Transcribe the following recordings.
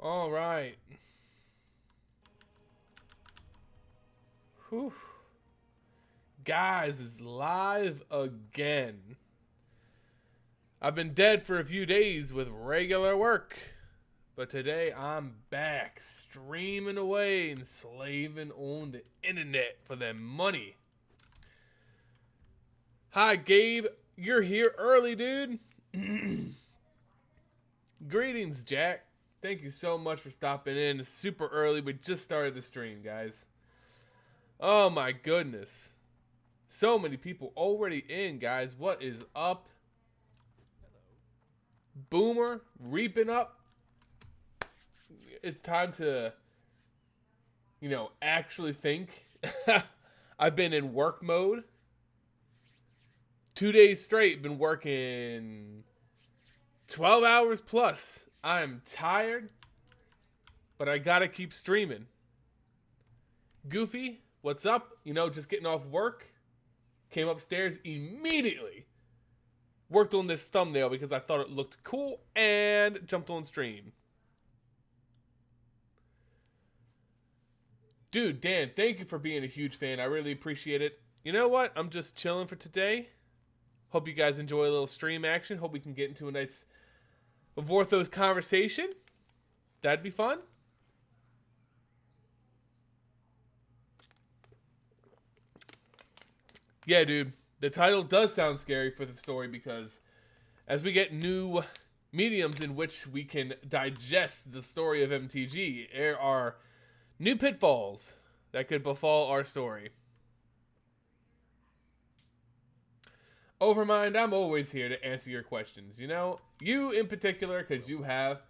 All right. Whew. Guys, it's live again. I've been dead for a few days with regular work, but today I'm back streaming away and slaving on the internet for that money. Hi, Gabe. You're here early, dude. Greetings, Jack. Thank you so much for stopping in. It's super early. We just started the stream, guys. Oh my goodness. So many people already in, guys. What is up? Boomer, reaping up. It's time to, actually think. I've been in work mode. 2 days straight, been working 12 hours plus. I'm tired, but I gotta keep streaming. Goofy, what's up? Just getting off work. Came upstairs immediately. Worked on this thumbnail because I thought it looked cool and jumped on stream. Dude, Dan, thank you for being a huge fan. I really appreciate it. You know what? I'm just chilling for today. Hope you guys enjoy a little stream action. Hope we can get into a nice Vorthos conversation. That'd be fun. Yeah, dude. The title does sound scary for the story because as we get new mediums in which we can digest the story of MTG, there are new pitfalls that could befall our story. Overmind, I'm always here to answer your questions. You in particular, because you have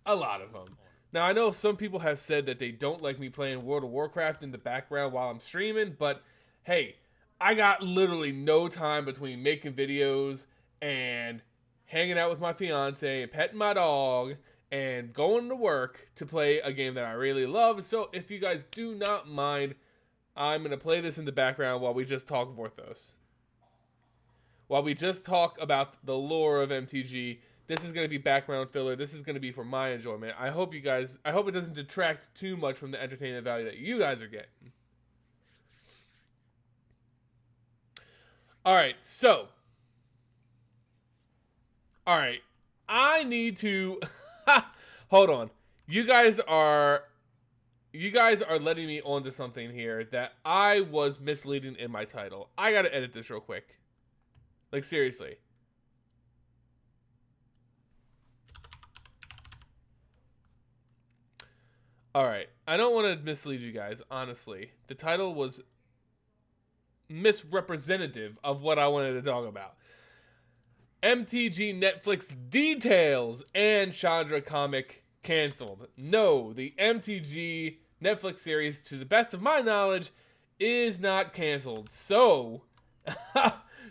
a lot of them. Now, I know some people have said that they don't like me playing World of Warcraft in the background while I'm streaming, but hey, I got literally no time between making videos and hanging out with my fiance and petting my dog and going to work to play a game that I really love. So if you guys do not mind, I'm going to play this in the background while we just talk Vorthos. While we just talk about the lore of MTG, this is going to be background filler. This is going to be for my enjoyment. I hope it doesn't detract too much from the entertainment value that you guys are getting. Alright, I need to hold on. You guys are letting me onto something here that I was misleading in my title. I gotta edit this real quick. Like, seriously. Alright, I don't want to mislead you guys, honestly. The title was misrepresentative of what I wanted to talk about. MTG Netflix details and Chandra comic canceled. No, the MTG Netflix series, to the best of my knowledge, is not canceled. So,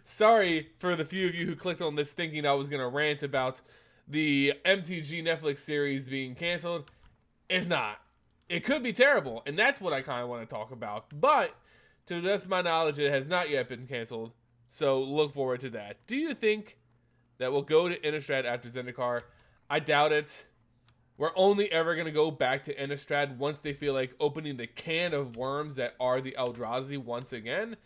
sorry for the few of you who clicked on this thinking I was going to rant about the MTG Netflix series being canceled. It's not. It could be terrible, and that's what I kind of want to talk about. But to the best of my knowledge, it has not yet been canceled, so look forward to that. Do you think that we'll go to Innistrad after Zendikar? I doubt it. We're only ever going to go back to Innistrad once they feel like opening the can of worms that are the Eldrazi once again.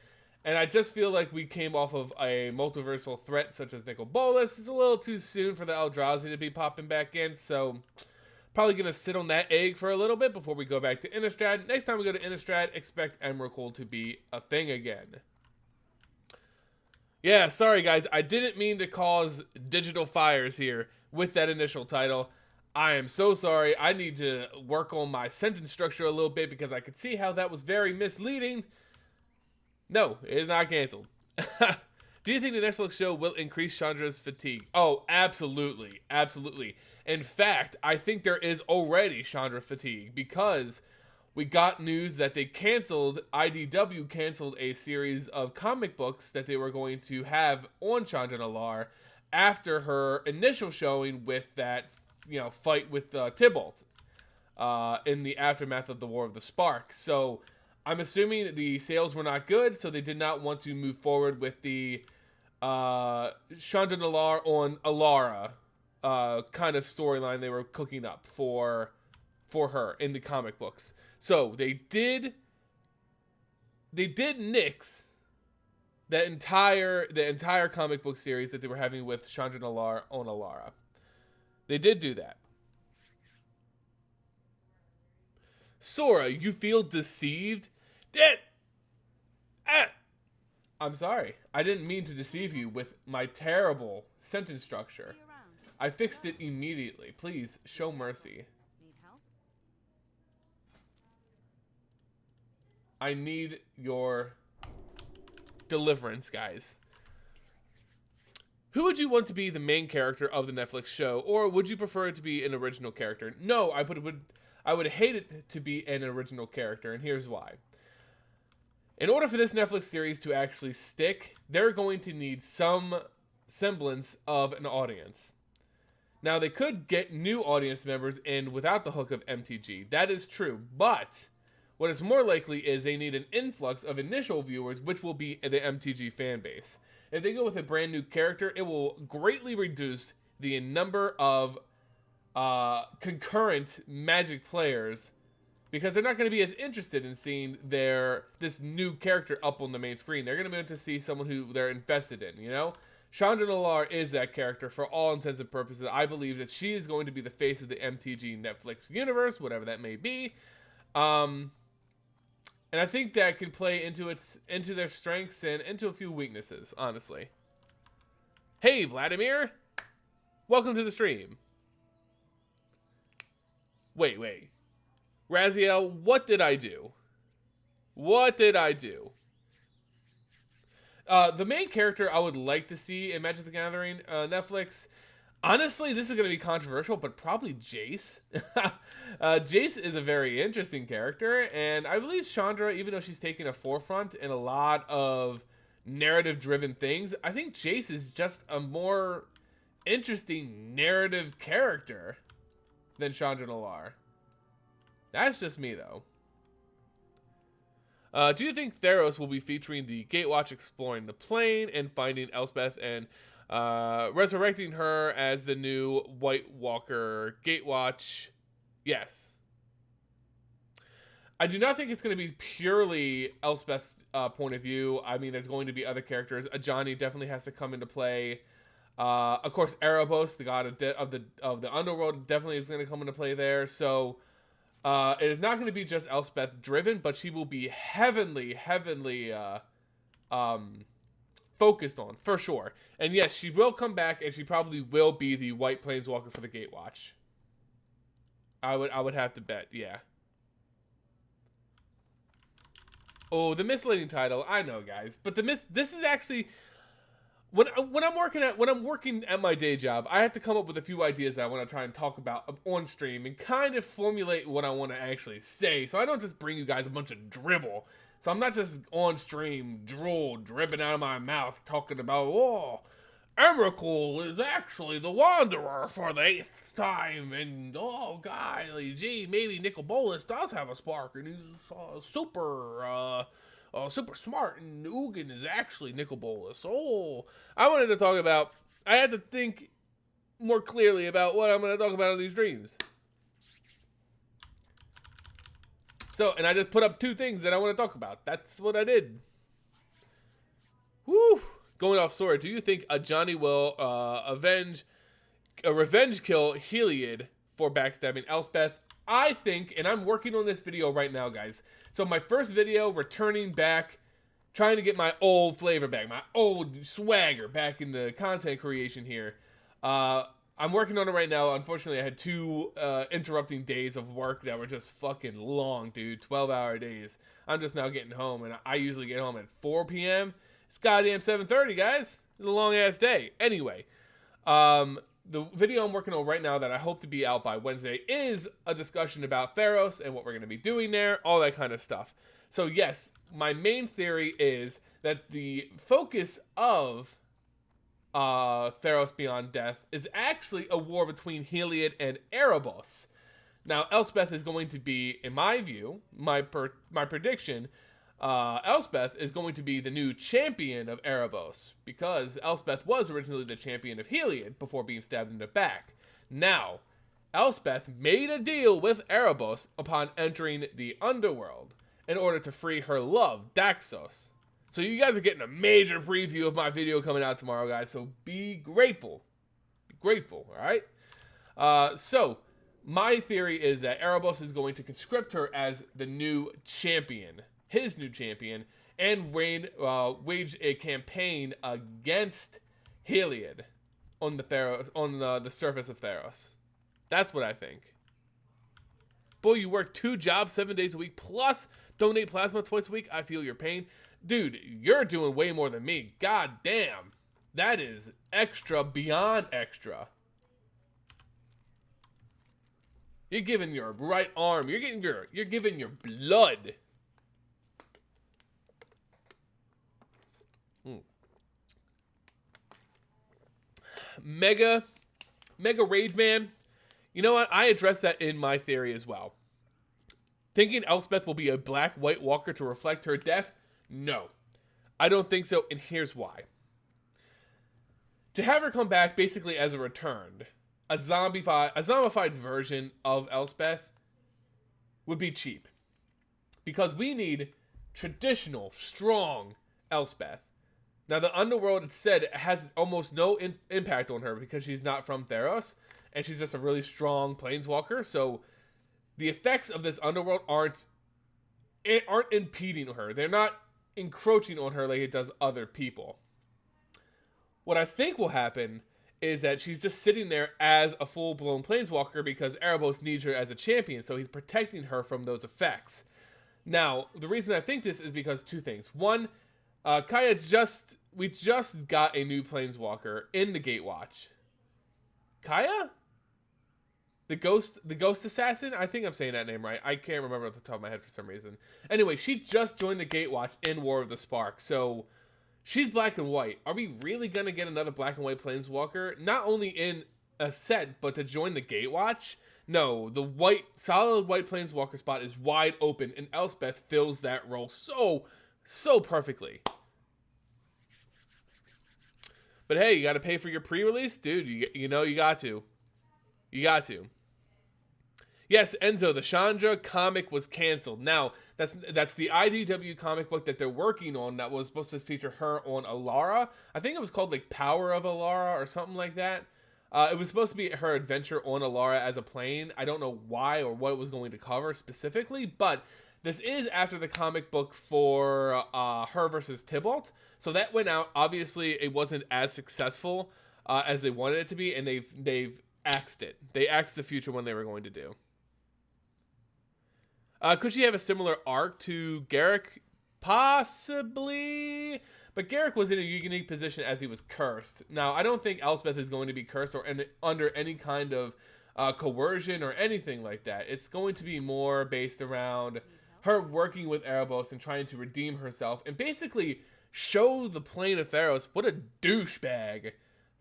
And I just feel like we came off of a multiversal threat such as Nicol Bolas. It's a little too soon for the Eldrazi to be popping back in, so probably going to sit on that egg for a little bit before we go back to Innistrad. Next time we go to Innistrad, expect Emrakul to be a thing again. Yeah, sorry guys, I didn't mean to cause digital fires here with that initial title. I am so sorry. I need to work on my sentence structure a little bit because I could see how that was very misleading. No, it is not canceled. Do you think the Netflix show will increase Chandra's fatigue? Oh, absolutely. Absolutely. In fact, I think there is already Chandra fatigue because we got news that IDW canceled a series of comic books that they were going to have on Chandra Nalaar after her initial showing with that, fight with Tybalt in the aftermath of the War of the Spark. So I'm assuming the sales were not good, so they did not want to move forward with the Chandra Nalaar on Alara kind of storyline they were cooking up for for her in the comic books. So they did nix the entire comic book series that they were having with Chandra Nalaar on Alara. They did do that. Sora, you feel deceived? I'm sorry. I didn't mean to deceive you with my terrible sentence structure. I fixed it immediately. Please, show mercy. I need your deliverance, guys. Who would you want to be the main character of the Netflix show, or would you prefer it to be an original character? No, I would hate it to be an original character, and here's why. In order for this Netflix series to actually stick, they're going to need some semblance of an audience. Now, they could get new audience members in without the hook of MTG. That is true, but what is more likely is they need an influx of initial viewers, which will be the MTG fan base. If they go with a brand new character, it will greatly reduce the number of concurrent Magic players, because they're not going to be as interested in seeing this new character up on the main screen. They're going to be able to see someone who they're invested in, you know? Chandra Nalaar is that character for all intents and purposes. I believe that she is going to be the face of the MTG Netflix universe, whatever that may be. And I think that can play into their strengths and into a few weaknesses, honestly. Hey, Vladimir! Welcome to the stream. Wait. Raziel, what did I do? The main character I would like to see in Magic the Gathering Netflix, honestly, this is going to be controversial, but probably Jace. Jace is a very interesting character, and I believe Chandra, even though she's taking a forefront in a lot of narrative-driven things, I think Jace is just a more interesting narrative character than Chandra Nalaar. That's just me, though. Do you think Theros will be featuring the Gatewatch exploring the plane and finding Elspeth and resurrecting her as the new White Walker Gatewatch? Yes. I do not think it's going to be purely Elspeth's point of view. I mean, there's going to be other characters. Ajani definitely has to come into play. Of course, Erebos, the god of the underworld, definitely is going to come into play there. So it is not going to be just Elspeth driven, but she will be heavily focused on, for sure. And yes, she will come back, and she probably will be the White Planeswalker for the Gatewatch. I would have to bet, yeah. Oh, the misleading title. I know, guys, but this is actually when I'm working at my day job, I have to come up with a few ideas that I want to try and talk about on stream and kind of formulate what I want to actually say. So I don't just bring you guys a bunch of dribble. So I'm not just on stream drool dripping out of my mouth talking about, oh, Emrakul is actually the Wanderer for the 8th time, and oh, golly, gee, maybe Nicol Bolas does have a spark, and he's super smart, and Ugin is actually Nicol Bolas. Oh, I wanted to talk about, I had to think more clearly about what I'm going to talk about in these streams. So, and I just put up 2 things that I want to talk about. That's what I did. Woo! Going off Sora, do you think Ajani will revenge kill Heliod for backstabbing Elspeth? I think, and I'm working on this video right now, guys. So my first video, returning back, trying to get my old flavor back, my old swagger back in the content creation here. I'm working on it right now. Unfortunately, I had 2 interrupting days of work that were just fucking long, dude. 12-hour days. I'm just now getting home, and I usually get home at 4 p.m. It's goddamn 7:30, guys. It's a long-ass day. Anyway, the video I'm working on right now that I hope to be out by Wednesday is a discussion about Theros and what we're going to be doing there, all that kind of stuff. So yes, my main theory is that the focus of Theros Beyond Death is actually a war between Heliod and Erebos. Now, Elspeth is going to be, in my view, my prediction, Elspeth is going to be the new champion of Erebos, because Elspeth was originally the champion of Heliod before being stabbed in the back. Now, Elspeth made a deal with Erebos upon entering the underworld in order to free her love, Daxos. So you guys are getting a major preview of my video coming out tomorrow, guys. So be grateful. Be grateful, all right? So my theory is that Erebos is going to conscript her as the new champion, his new champion, and wage a campaign against Heliod on the surface of Theros. That's what I think. Boy, you work 2 jobs 7 days a week, plus donate plasma twice a week. I feel your pain. Dude, you're doing way more than me. God damn. That is extra beyond extra. You're giving your right arm. You're giving your blood. Mega Rage Man. You know what? I addressed that in my theory as well. Thinking Elspeth will be a black-white walker to reflect her death? No. I don't think so, and here's why. To have her come back basically as a returned, a zombified version of Elspeth would be cheap. Because we need traditional, strong Elspeth. Now, the Underworld, it said, has almost no impact on her because she's not from Theros, and she's just a really strong Planeswalker, so the effects of this Underworld aren't impeding her. They're not encroaching on her like it does other people. What I think will happen is that she's just sitting there as a full-blown Planeswalker because Erebos needs her as a champion, so he's protecting her from those effects. Now, the reason I think this is because 2 things. One, we just got a new Planeswalker in the Gatewatch. Kaya? The ghost assassin? I think I'm saying that name right. I can't remember off the top of my head for some reason. Anyway, she just joined the Gatewatch in War of the Spark, so she's black and white. Are we really gonna get another black and white Planeswalker? Not only in a set, but to join the Gatewatch? No, the solid white Planeswalker spot is wide open, and Elspeth fills that role so perfectly. But hey, you gotta pay for your pre-release? Dude, you know you got to. You got to. Yes, Enzo, the Chandra comic was canceled. Now, that's the IDW comic book that they're working on that was supposed to feature her on Alara. I think it was called like Power of Alara or something like that. It was supposed to be her adventure on Alara as a plane. I don't know why or what it was going to cover specifically, but this is after the comic book for her versus Tybalt. So that went out. Obviously, it wasn't as successful as they wanted it to be, and they've axed it. They axed the future one they were going to do. Could she have a similar arc to Garrick? Possibly. But Garrick was in a unique position as he was cursed. Now, I don't think Elspeth is going to be cursed or under any kind of coercion or anything like that. It's going to be more based around her working with Erebos and trying to redeem herself and basically show the plane of Theros what a douchebag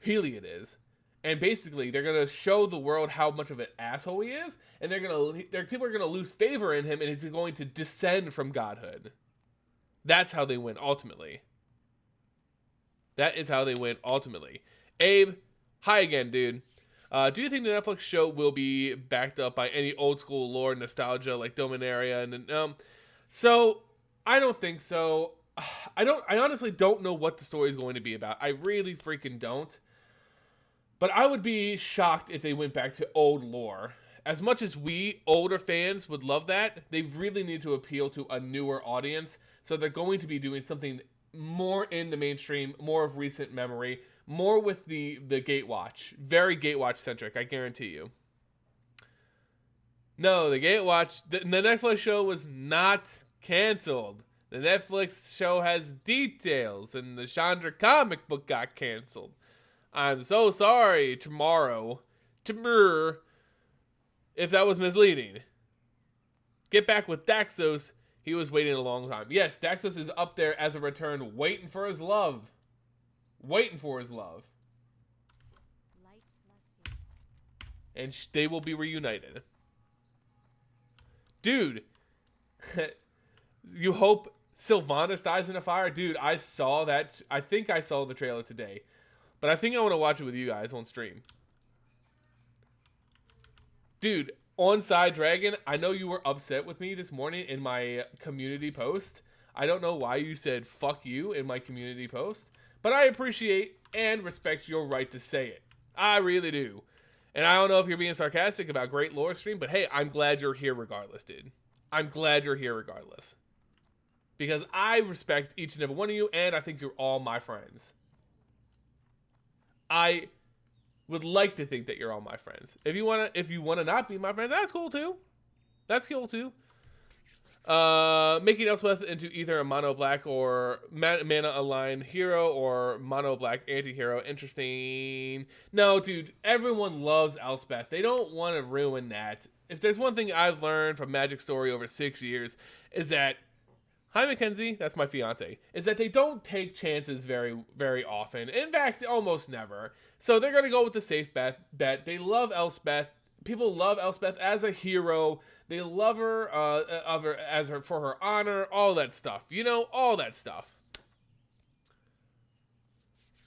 Heliod is. And basically, they're going to show the world how much of an asshole he is, and people are going to lose favor in him, and he's going to descend from godhood. That's how they win, ultimately. That is how they win, ultimately. Abe, hi again, dude. Do you think the Netflix show will be backed up by any old school lore nostalgia like Dominaria? So, I don't think so. I honestly don't know what the story is going to be about. I really freaking don't. But I would be shocked if they went back to old lore. As much as we, older fans, would love that, they really need to appeal to a newer audience. So they're going to be doing something more in the mainstream, more of recent memory, more with the Gatewatch. Very Gatewatch-centric, I guarantee you. No, the Gatewatch, the Netflix show was not canceled. The Netflix show has details, and the Chandra comic book got canceled. I'm so sorry, tomorrow, if that was misleading. Get back with Daxos. He was waiting a long time. Yes, Daxos is up there as a return, waiting for his love. Waiting for his love. And they will be reunited. Dude, you hope Sylvanas dies in a fire? Dude, I saw that. I think I saw the trailer today. But I think I want to watch it with you guys on stream. Dude, on Side Dragon, I know you were upset with me this morning in my community post. I don't know why you said fuck you in my community post, but I appreciate and respect your right to say it. I really do. And I don't know if you're being sarcastic about Great Lore Stream, but hey, I'm glad you're here regardless, dude. I'm glad you're here regardless. Because I respect each and every one of you, and I think you're all my friends. I would like to think that you're all my friends. If you wanna not be my friends, that's cool too. That's cool too. Making Elspeth into either a mono black or mana aligned hero or mono black anti-hero. Interesting. No, dude, everyone loves Elspeth. They don't want to ruin that. If there's one thing I've learned from Magic Story over 6 years, is that, hi Mackenzie, that's my fiance, is that they don't take chances very, very often. In fact, almost never. So they're going to go with the safe bet. They love Elspeth. People love Elspeth as a hero. They love her, for her honor, all that stuff. You know, all that stuff.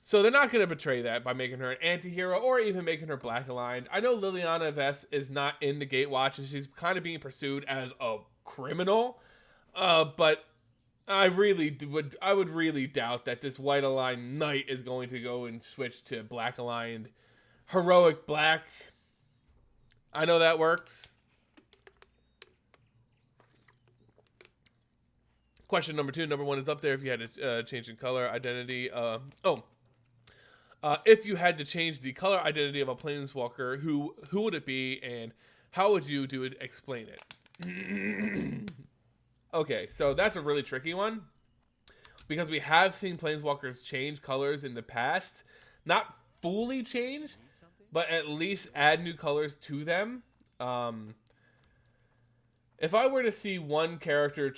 So they're not going to betray that by making her an anti-hero or even making her black aligned. I know Liliana Vess is not in the Gatewatch and she's kind of being pursued as a criminal. But I would really doubt that this white aligned knight is going to go and switch to black aligned heroic black. I know that works. Question number 2. Number 1 is up there. If you had to change in color identity. If you had to change the color identity of a Planeswalker, who would it be and how would you do it? Explain it. Okay, so that's a really tricky one. Because we have seen Planeswalkers change colors in the past. Not fully change, but at least add new colors to them. If I were to see one Planeswalker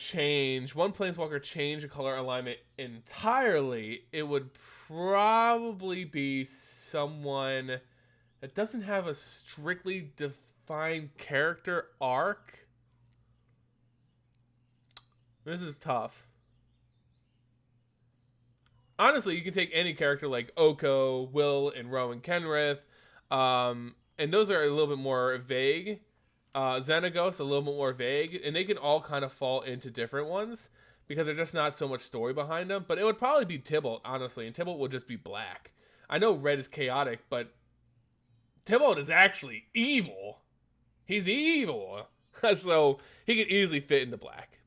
change a color alignment entirely, it would probably be someone that doesn't have a strictly defined character arc. This is tough. Honestly, you can take any character like Oko, Will, and Rowan Kenrith, and those are a little bit more vague. Xenagos, a little bit more vague, and they can all kind of fall into different ones because there's just not so much story behind them. But it would probably be Tybalt, honestly, and Tybalt would just be black. I know red is chaotic, but Tybalt is actually evil. He's evil. So he could easily fit into black.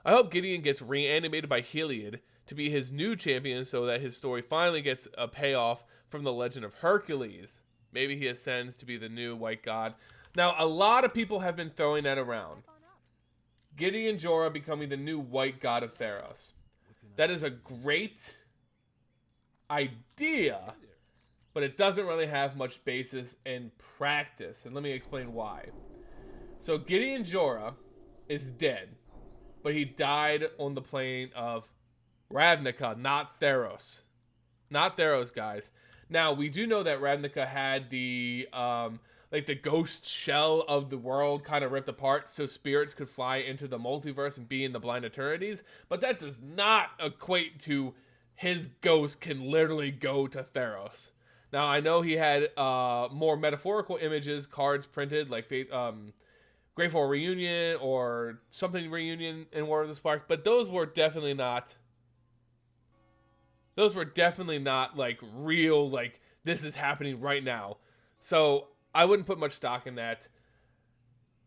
I hope Gideon gets reanimated by Heliod to be his new champion so that his story finally gets a payoff from the legend of Hercules. Maybe he ascends to be the new white god. Now, a lot of people have been throwing that around. Gideon Jorah becoming the new white god of Theros. That is a great idea, but it doesn't really have much basis in practice. And let me explain why. So Gideon Jorah is dead, but he died on the plane of Ravnica, not Theros. Not Theros, guys. Now, we do know that Ravnica had the ghost shell of the world kind of ripped apart so spirits could fly into the multiverse and be in the blind eternities, but that does not equate to his ghost can literally go to Theros. Now, I know he had more metaphorical images, cards printed, like Grateful Reunion or something Reunion in War of the Spark, but those were definitely not like real, like this is happening right now. So I wouldn't put much stock in that.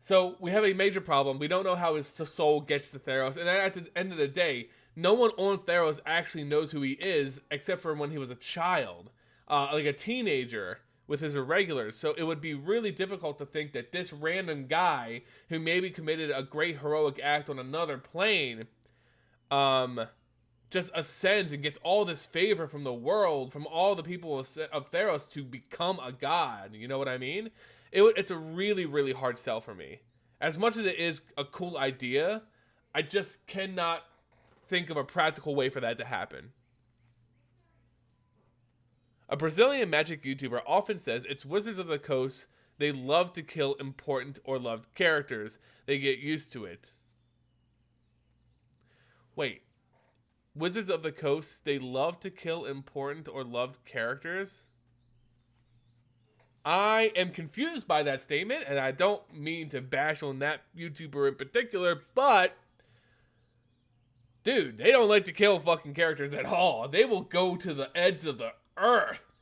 So we have a major problem. We don't know how his soul gets to Theros. And then at the end of the day, no one on Theros actually knows who he is except for when he was a child, like a teenager with his irregulars. So it would be really difficult to think that this random guy who maybe committed a great heroic act on another plane, just ascends and gets all this favor from the world, from all the people of Theros to become a god. You know what I mean? It's a really, really hard sell for me. As much as it is a cool idea, I just cannot think of a practical way for that to happen. A Brazilian Magic YouTuber often says it's Wizards of the Coast. They love to kill important or loved characters. They get used to it. Wait. Wizards of the Coast, they love to kill important or loved characters? I am confused by that statement, and I don't mean to bash on that YouTuber in particular, but dude, they don't like to kill fucking characters at all. They will go to the edge of the earth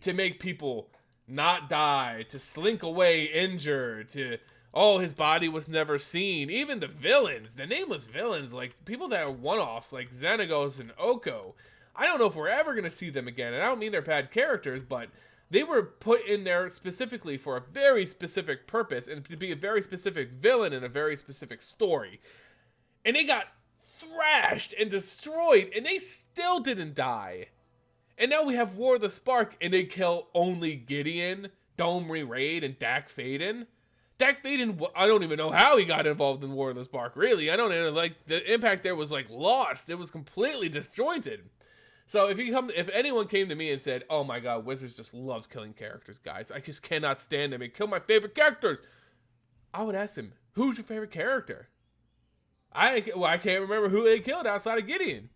to make people not die, to slink away injured, to, oh, his body was never seen. Even the villains, the nameless villains, like people that are one-offs, like Xenagos and Oko. I don't know if we're ever going to see them again, and I don't mean they're bad characters, but they were put in there specifically for a very specific purpose and to be a very specific villain in a very specific story. And they got thrashed and destroyed, and they still didn't die. And now we have War of the Spark, and they kill only Gideon, Domri Raid, and Dak Faden. Dak Faden, I don't even know how he got involved in War of the Spark, really. I don't know, like, the impact there was, like, lost. It was completely disjointed. So if anyone came to me and said, oh my god, Wizards just loves killing characters, guys. I just cannot stand them. They kill my favorite characters. I would ask him, who's your favorite character? I can't remember who they killed outside of Gideon.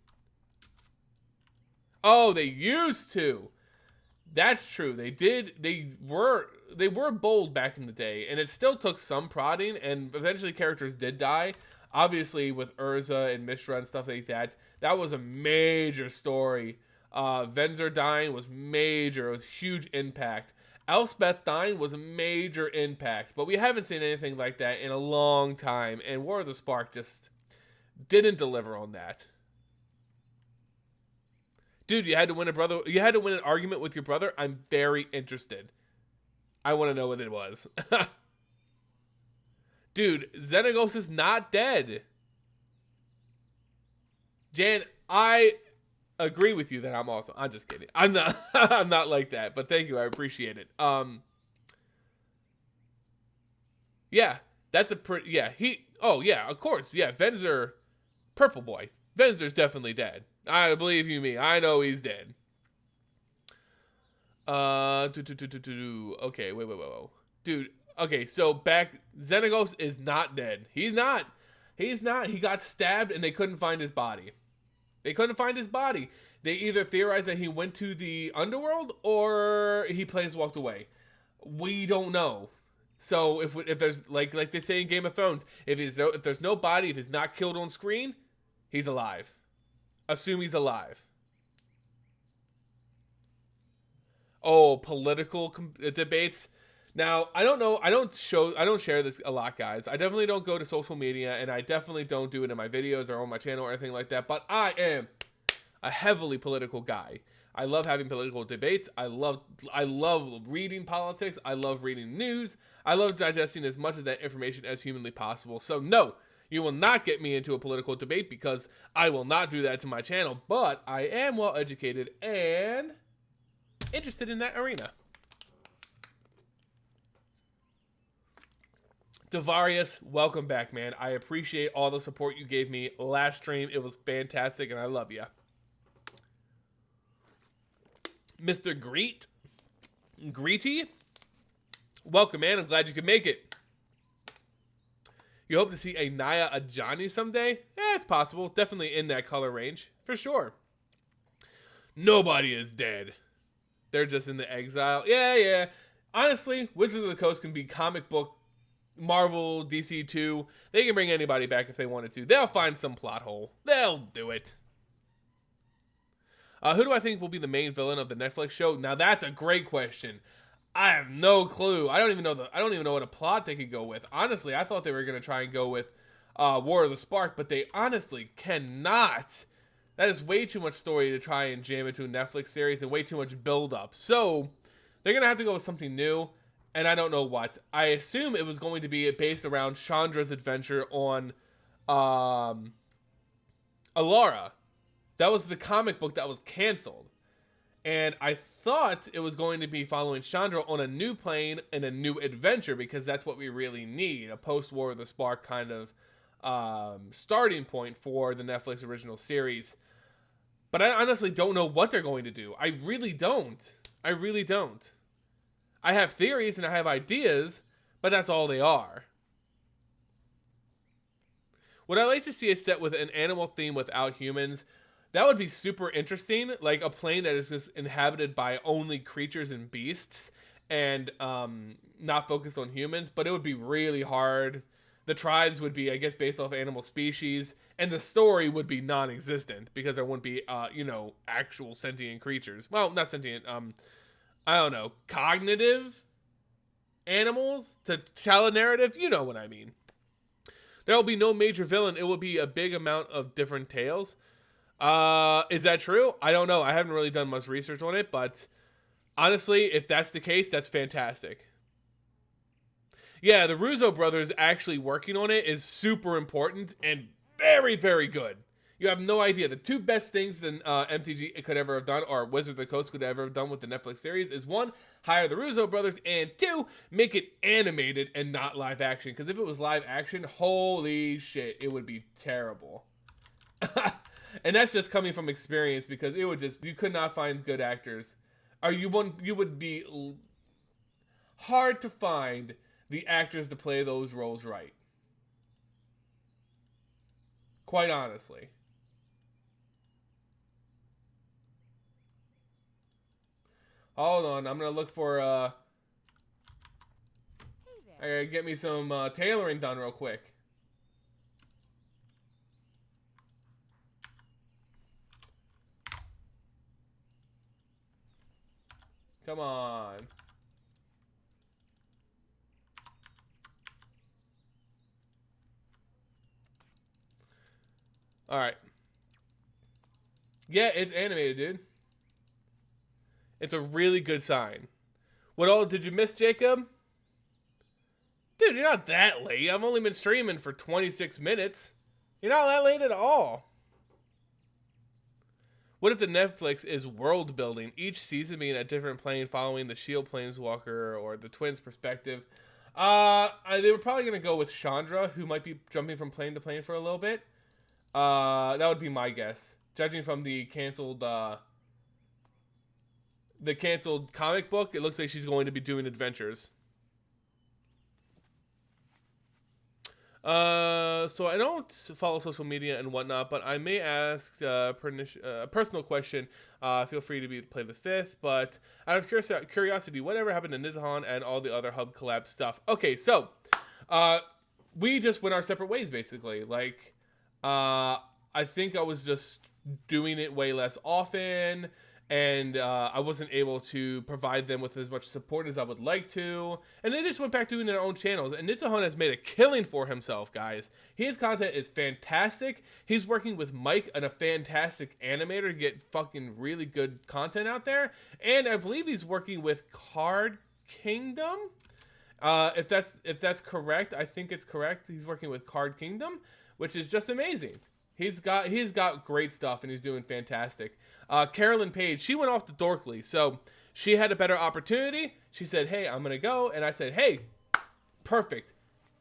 Oh, they used to. That's true. They did. They were bold back in the day, and it still took some prodding, and eventually characters did die. Obviously, with Urza and Mishra and stuff like that, that was a major story. Venzer dying was major. It was huge impact. Elspeth dying was a major impact, but we haven't seen anything like that in a long time, and War of the Spark just didn't deliver on that. Dude, you had to win an argument with your brother? I'm very interested. I want to know what it was. Dude, Xenagos is not dead. Jan, I agree with you that I'm awesome. I'm just kidding. I'm not I'm not like that, but thank you. I appreciate it. Yeah, that's a pretty, yeah, oh yeah, of course. Yeah, Venzer, Purple Boy. Venzer's definitely dead. I believe you me. I know he's dead. Okay, wait. Dude, okay, so Xenagos is not dead. He's not. He got stabbed and they couldn't find his body. They either theorized that he went to the underworld or he planeswalked away. We don't know. So if there's like they say in Game of Thrones, if there's no body, if he's not killed on screen, he's alive. Assume he's alive. Oh, political debates. Now, I don't know. I don't share this a lot, guys. I definitely don't go to social media, and I definitely don't do it in my videos or on my channel or anything like that. But I am a heavily political guy. I love having political debates. I love reading politics. I love reading news. I love digesting as much of that information as humanly possible. So no, you will not get me into a political debate because I will not do that to my channel. But I am well educated and interested in that arena. Devarius, welcome back, man. I appreciate all the support you gave me last stream. It was fantastic, and I love you. Mr. Greety, welcome, man. I'm glad you could make it. You hope to see a Naya Ajani someday? It's possible. Definitely in that color range, for sure. Nobody is dead. They're just in the exile. Yeah. Honestly, Wizards of the Coast can be comic book, Marvel, DC 2. They can bring anybody back if they wanted to. They'll find some plot hole. They'll do it. Who do I think will be the main villain of the Netflix show? Now that's a great question. I have no clue. I don't even know what a plot they could go with. Honestly, I thought they were going to try and go with War of the Spark, but they honestly cannot. That is way too much story to try and jam into a Netflix series and way too much build up. So they're going to have to go with something new. And I don't know what. I assume it was going to be based around Chandra's adventure on Alara. That was the comic book that was canceled. And I thought it was going to be following Chandra on a new plane and a new adventure because that's what we really need. A post-War of the Spark kind of starting point for the Netflix original series. But I honestly don't know what they're going to do. I really don't. I have theories and I have ideas, but that's all they are. Would I like to see a set with an animal theme without humans? That would be super interesting, like a plane that is just inhabited by only creatures and beasts, and not focus on humans, but it would be really hard. The tribes would be, I guess, based off animal species, and the story would be non-existent because there wouldn't be, you know, actual sentient creatures. Well, not sentient, I don't know, cognitive animals to tell a narrative. You know what I mean. There will be no major villain. It will be a big amount of different tales. Is that true? I don't know. I haven't really done much research on it, but honestly, if that's the case, that's fantastic. Yeah, the Russo brothers actually working on it is super important and very, very good. You have no idea. The two best things that MTG could ever have done, or Wizards of the Coast could ever have done with the Netflix series, is one, hire the Russo brothers, and two, make it animated and not live action. Because if it was live action, holy shit, it would be terrible. And that's just coming from experience, because it would just, you could not find good actors. Or you would be hard to find the actors to play those roles right. Quite honestly. Hold on, I'm gonna look for I gotta get me some tailoring done real quick. Come on. Alright. Yeah, it's animated, dude. It's a really good sign. What all did you miss, Jacob? Dude, you're not that late. I've only been streaming for 26 minutes. You're not that late at all. What if the Netflix is world building, each season being a different plane following the Shield Planeswalker or the Twins' perspective? They were probably going to go with Chandra, who might be jumping from plane to plane for a little bit. That would be my guess. Judging from the canceled comic book, it looks like she's going to be doing adventures. So I don't follow social media and whatnot, but I may ask a personal question. Feel free to play the fifth, but out of curiosity, whatever happened to Nizahan and all the other hub collab stuff? Okay, so we just went our separate ways, basically. Like, I think I was just doing it way less often, and I wasn't able to provide them with as much support as I would like to. And they just went back doing their own channels. And Nizahan has made a killing for himself, guys. His content is fantastic. He's working with Mike, and a fantastic animator, to get fucking really good content out there. And I believe he's working with Card Kingdom. If that's correct, I think it's correct. He's working with Card Kingdom, which is just amazing. He's got great stuff, and he's doing fantastic. Carolyn Page, she went off to Dorkly, so she had a better opportunity. She said, hey, I'm going to go. And I said, hey, perfect.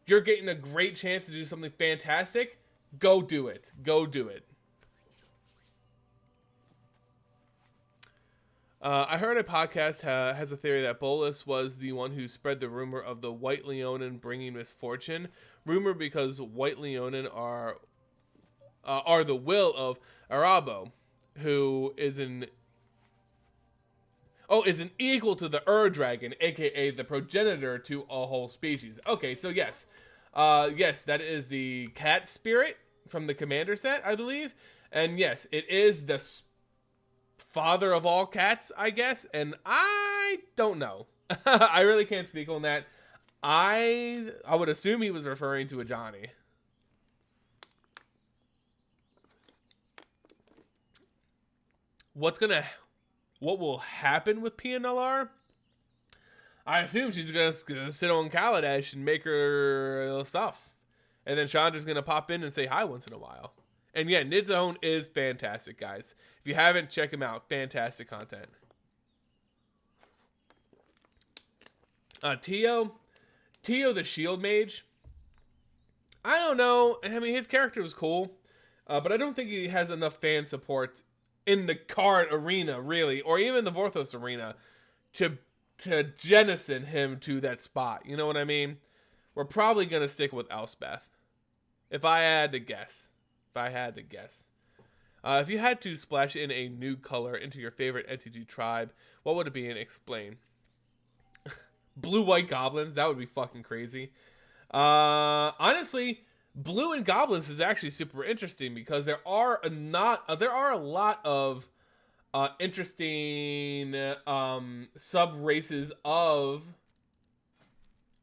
You're getting a great chance to do something fantastic. Go do it. Go do it. I heard a podcast has a theory that Bolas was the one who spread the rumor of the White Leonin bringing misfortune. Rumor because White Leonin are the will of Arabo, who is an equal to the Ur-Dragon, aka the progenitor to a whole species. Okay, so yes, that is the cat spirit from the Commander set, I believe, and yes, it is the father of all cats, I guess, and I don't know. I really can't speak on that. I would assume he was referring to a Johnny. What will happen with PNLR? I assume she's gonna sit on Kaladesh and make her little stuff, and then Chandra's gonna pop in and say hi once in a while. And yeah, Nidzone is fantastic, guys. If you haven't, check him out. Fantastic content. Tio the Shield Mage. I don't know. I mean, his character was cool, but I don't think he has enough fan support in the card arena, really, or even the Vorthos arena, to jettison him to that spot. You know what I mean? We're probably going to stick with Elspeth, if I had to guess. If you had to splash in a new color into your favorite MTG tribe, what would it be, and explain? blue-white goblins. That would be fucking crazy. Honestly, blue and goblins is actually super interesting because there are a lot of interesting sub races of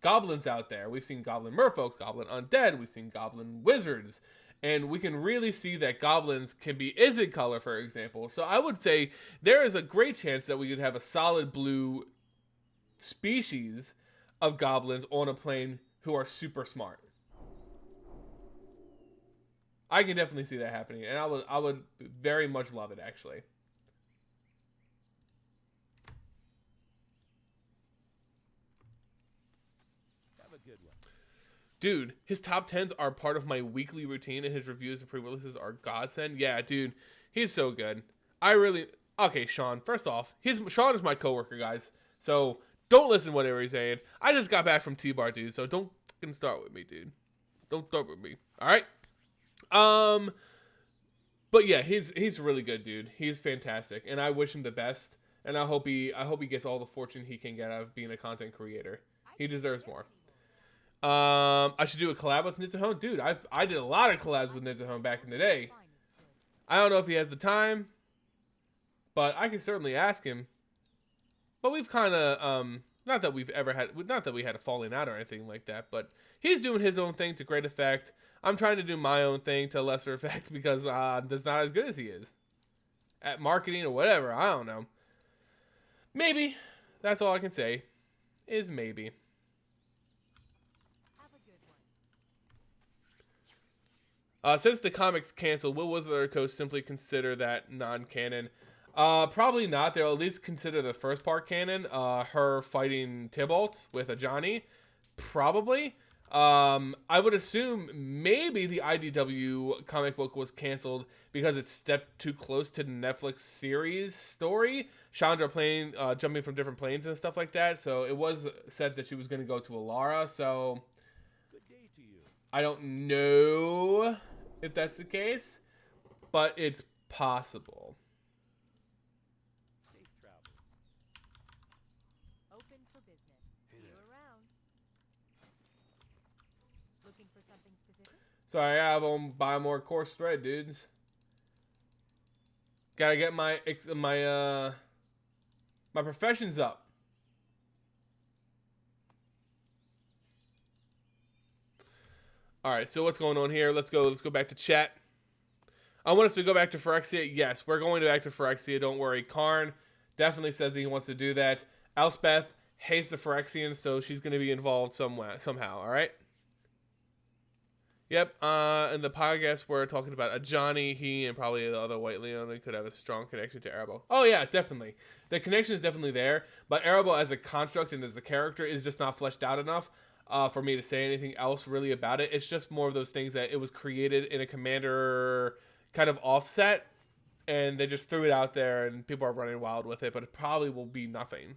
goblins out there. We've seen goblin merfolks, goblin undead, we've seen goblin wizards, and we can really see that goblins can be Izzet color, for example. So I would say there is a great chance that we could have a solid blue species of goblins on a plane who are super smart. I can definitely see that happening, and I would very much love it, actually. Have a good one. Dude, his top 10s are part of my weekly routine, and his reviews and pre-releases are godsend. Yeah, dude, he's so good. Okay, Sean, first off, Sean is my coworker, guys, so don't listen to whatever he's saying. I just got back from T-Bar, dude, so don't fucking start with me, dude. Don't start with me, all right? But yeah, he's really good, dude. He's fantastic, and I wish him the best, and I hope he gets all the fortune he can get out of being a content creator. He deserves more. I should do a collab with Nitsuhone. Dude, I did a lot of collabs with Nitsuhone back in the day. I don't know if he has the time, but I can certainly ask him. But we've kind of, not that we had a falling out or anything like that, but he's doing his own thing to great effect. I'm trying to do my own thing to lesser effect because that's not as good as he is at marketing or whatever. I don't know. Maybe. That's all I can say is maybe. Since the comic's canceled, will Wizard Coast simply consider that non-canon? Probably not. They'll at least consider the first part canon. Her fighting Tybalt with a Johnny. Probably. I would assume maybe the IDW comic book was canceled because it stepped too close to the Netflix series story. Chandra jumping from different planes and stuff like that. So it was said that she was going to go to Alara. So Good day to you. I don't know if that's the case, but it's possible. Safe travel. Open for business. See you around. Looking for something specific? Sorry, I won't buy more course thread, dudes. Gotta get my professions up. All right, so what's going on here? Let's go back to chat. I want us to go back to Phyrexia. Yes, we're going back to Phyrexia. Don't worry. Karn definitely says that he wants to do that. Elspeth hates the Phyrexians, so she's going to be involved somehow. All right. Yep. In the podcast, we're talking about a Johnny. He and probably the other White Leona could have a strong connection to Erebor. Oh yeah, definitely. The connection is definitely there, but Erebor as a construct and as a character is just not fleshed out enough for me to say anything else really about it. It's just more of those things that it was created in a Commander kind of offset, and they just threw it out there, and people are running wild with it. But it probably will be nothing.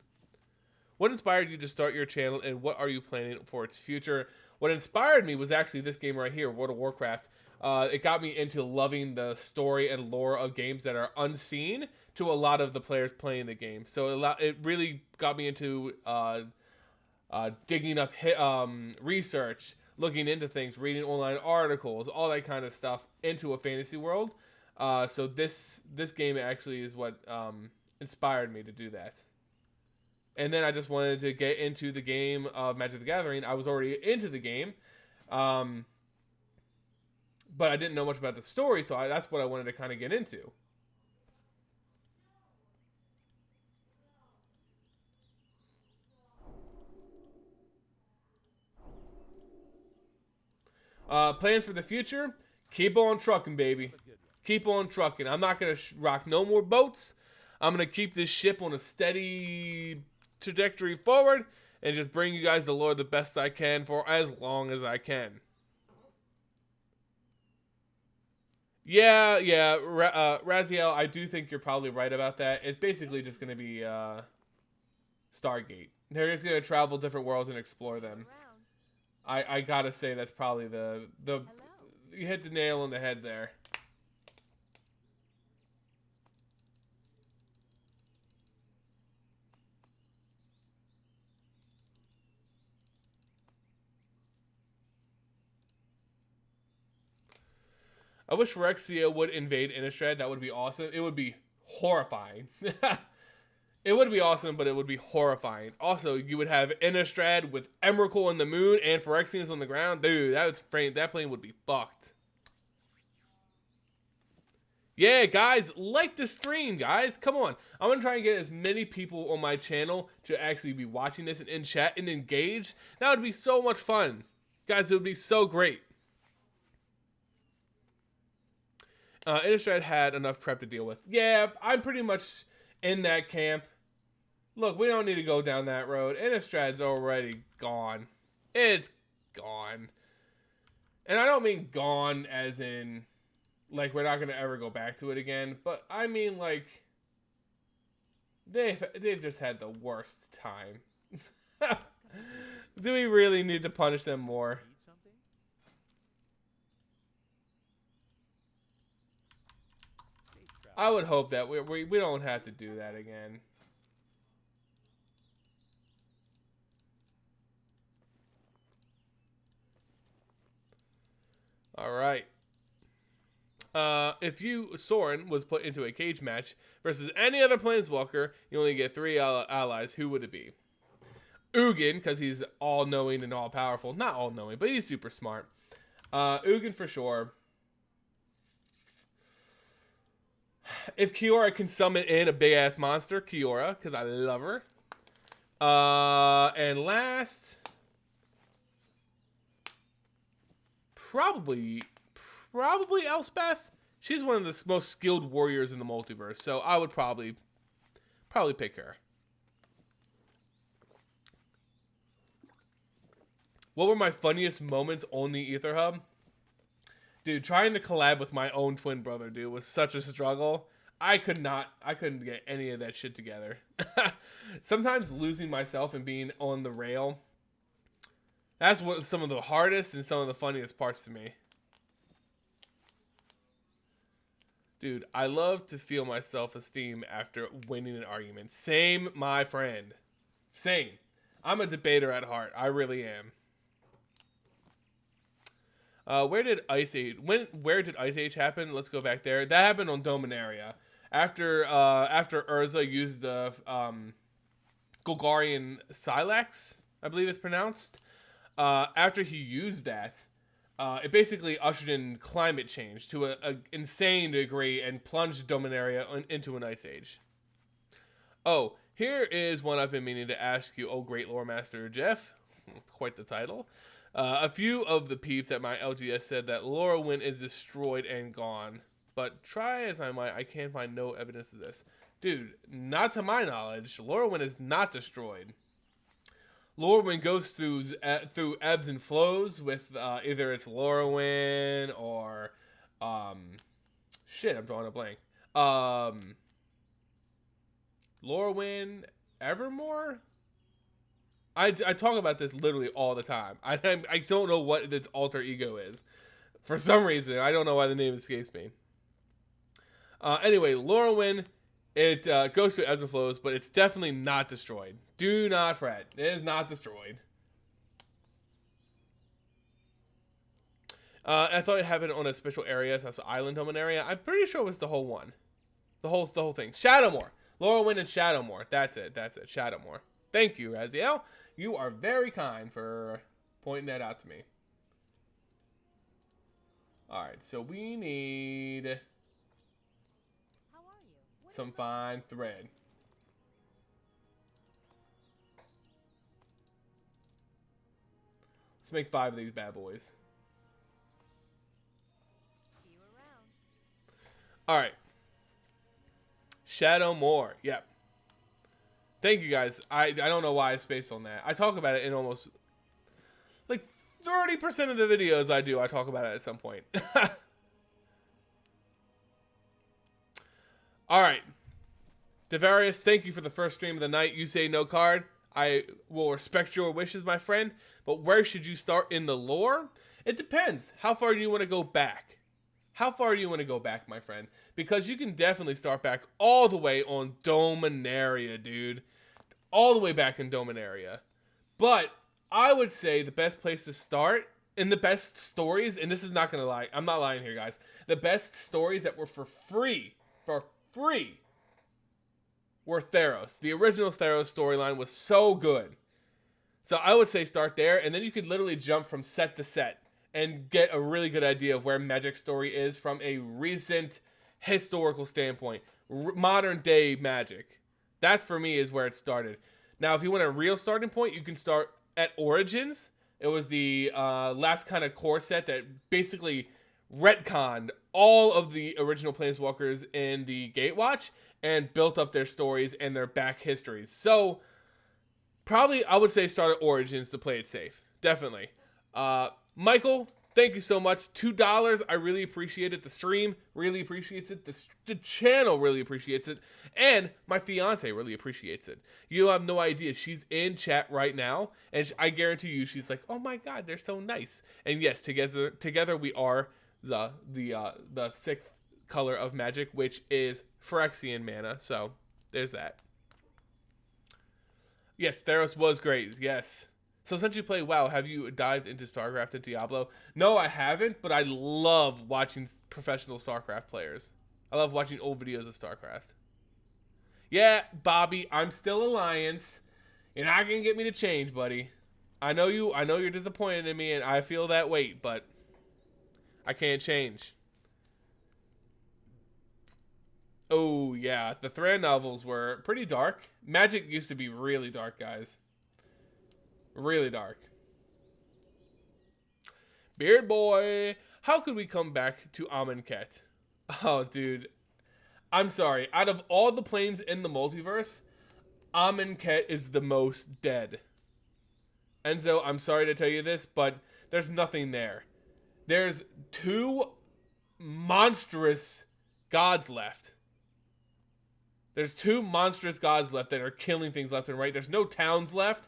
What inspired you to start your channel, and what are you planning for its future? What inspired me was actually this game right here, World of Warcraft. It got me into loving the story and lore of games that are unseen to a lot of the players playing the game. So it really got me into digging up research, looking into things, reading online articles, all that kind of stuff into a fantasy world. So this game actually is what inspired me to do that. And then I just wanted to get into the game of Magic the Gathering. I was already into the game, but I didn't know much about the story, so that's what I wanted to kind of get into. Plans for the future? Keep on trucking, baby. Keep on trucking. I'm not going to rock no more boats. I'm going to keep this ship on a steady trajectory forward and just bring you guys the lore the best I can for as long as I can. Yeah, Raziel, I do think you're probably right about that. It's basically just going to be Stargate. They're just going to travel different worlds and explore them. I gotta say that's probably the you hit the nail on the head there. I wish Phyrexia would invade Innistrad. That would be awesome. It would be horrifying. It would be awesome, but it would be horrifying. Also, you would have Innistrad with Emrakul on the moon and Phyrexians on the ground. Dude, that plane would be fucked. Yeah, guys, like the stream, guys. Come on. I'm going to try and get as many people on my channel to actually be watching this and in chat and engaged. That would be so much fun. Guys, it would be so great. Innistrad had enough prep to deal with. Yeah, I'm pretty much in that camp. Look, we don't need to go down that road. Innistrad's already gone. It's gone. And I don't mean gone as in, like, we're not going to ever go back to it again. But I mean, like, they've just had the worst time. Do we really need to punish them more? Need something? Safe travel. I would hope that we don't have to do that again. All right. If Sorin was put into a cage match versus any other Planeswalker, you only get 3 allies. Who would it be? Ugin, because he's all-knowing and all-powerful. Not all-knowing, but he's super smart. Ugin for sure. If Kiora can summon in a big-ass monster, Kiora, because I love her. And last... Probably Elspeth. She's one of the most skilled warriors in the multiverse, so I would probably pick her. What were my funniest moments on the Aether Hub? Dude, trying to collab with my own twin brother, dude, was such a struggle. I couldn't get any of that shit together. Sometimes losing myself and being on the rail, that's what some of the hardest and some of the funniest parts to me. Dude, I love to feel my self-esteem after winning an argument. Same, my friend. Same. I'm a debater at heart. I really am. Where did Ice Age happen? Let's go back there. That happened on Dominaria. After Urza used the Golgarian Silex, I believe it's pronounced. After he used that, it basically ushered in climate change to an insane degree and plunged Dominaria into an Ice Age. Oh, here is one I've been meaning to ask you, oh great lore master Jeff. Quite the title. A few of the peeps at my LGS said that Lorwyn is destroyed and gone. But try as I might, I can't find no evidence of this. Dude, not to my knowledge, Lorwyn is not destroyed. Lorwyn goes through ebbs and flows with either it's Lorwyn or shit, I'm drawing a blank. Lorwyn Evermore? I talk about this literally all the time. I don't know what its alter ego is. For some reason, I don't know why the name escapes me. Anyway, Lorwyn, it goes through ebbs and flows, but it's definitely not destroyed. Do not fret. It is not destroyed. I thought it happened on a special area. That's the island home area. I'm pretty sure it was the whole one. The whole thing. Shadowmoor. Lorwyn and Shadowmoor. That's it. Shadowmoor. Thank you, Raziel. You are very kind for pointing that out to me. Alright, so we need How are you? What some fine thread. Let's make 5 of these bad boys. See you around. Alright. Shadowmoor. Yep. Thank you guys. I don't know why I spaced on that. I talk about it in almost like 30% of the videos I do. I talk about it at some point. Alright. Devarius, thank you for the first stream of the night. You say no card. I will respect your wishes, my friend. But where should you start in the lore? It depends. How far do you want to go back? How far do you want to go back, my friend? Because you can definitely start back all the way on Dominaria, dude. All the way back in Dominaria. But I would say the best place to start and the best stories, and this is not gonna lie, I'm not lying here, guys. The best stories that were for free, were Theros. The original Theros storyline was so good. So I would say start there, and then you could literally jump from set to set and get a really good idea of where Magic's story is from a recent historical standpoint. Modern day Magic. That's for me is where it started. Now, if you want a real starting point, you can start at Origins. It was the last kind of core set that basically retconned all of the original Planeswalkers in the Gatewatch and built up their stories and their back histories. So, probably I would say start at Origins to play it safe. Definitely. Michael, thank you so much. $2. I really appreciate it. The stream really appreciates it. The channel really appreciates it. And my fiance really appreciates it. You have no idea. She's in chat right now. And I guarantee you, she's like, oh my God, they're so nice. And yes, together we are the sixth color of Magic, which is Phyrexian mana. So there's that. Yes, Theros was great. Yes. So since you play WoW, have you dived into StarCraft and Diablo? No, I haven't, but I love watching professional StarCraft players. I love watching old videos of StarCraft. Yeah, Bobby, I'm still Alliance. You're not gonna get me to change, buddy. I know you're disappointed in me, and I feel that weight, but I can't change. Oh yeah, the Thran novels were pretty dark. Magic used to be really dark, guys. Really dark. Beard Boy, how could we come back to Amonkhet? Oh, dude. I'm sorry. Out of all the planes in the multiverse, Amonkhet is the most dead. Enzo, I'm sorry to tell you this, but there's nothing there. There's 2 monstrous gods left. There's 2 monstrous gods left that are killing things left and right. There's no towns left.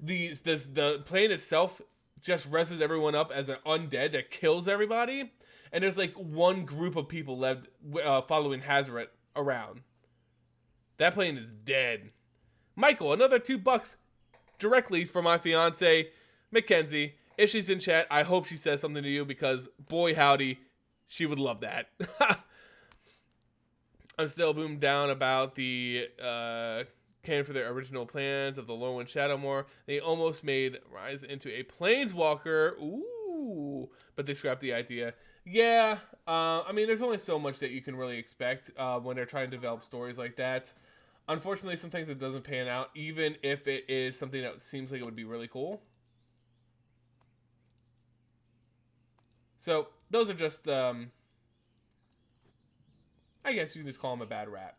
The plane itself just reses everyone up as an undead that kills everybody, and there's like 1 group of people left following Hazoret around. That plane is dead. Michael, another $2 directly for my fiance Mackenzie. If she's in chat, I hope she says something to you because boy howdy, she would love that. I'm still boomed down about the canon for their original plans of the Lone Wind Shadowmoor. They almost made Rise into a Planeswalker. Ooh. But they scrapped the idea. Yeah. I mean, there's only so much that you can really expect when they're trying to develop stories like that. Unfortunately, sometimes it doesn't pan out, even if it is something that seems like it would be really cool. So, those are just, I guess you can just call them a bad rap.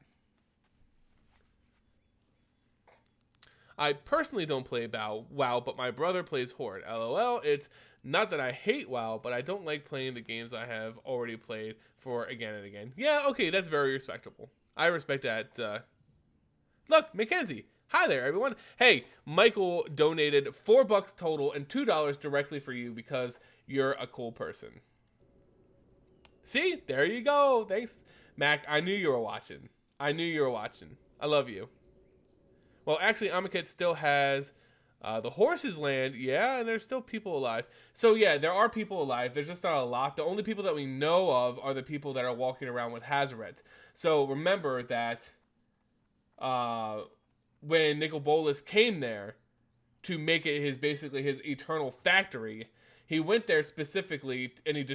I personally don't play WoW, but my brother plays Horde. LOL, it's not that I hate WoW, but I don't like playing the games I have already played for again and again. Yeah, okay, that's very respectable. I respect that. Look, Mackenzie. Hi there, everyone. Hey, Michael donated $4 total and $2 directly for you because you're a cool person. See? There you go. Thanks, Mac. I knew you were watching. I love you. Well, actually, Amonkhet still has the Horses Land. Yeah, and there's still people alive. So, yeah, there are people alive. There's just not a lot. The only people that we know of are the people that are walking around with Hazoret. So, remember that when Nicol Bolas came there to make it basically his eternal factory, he went there specifically and he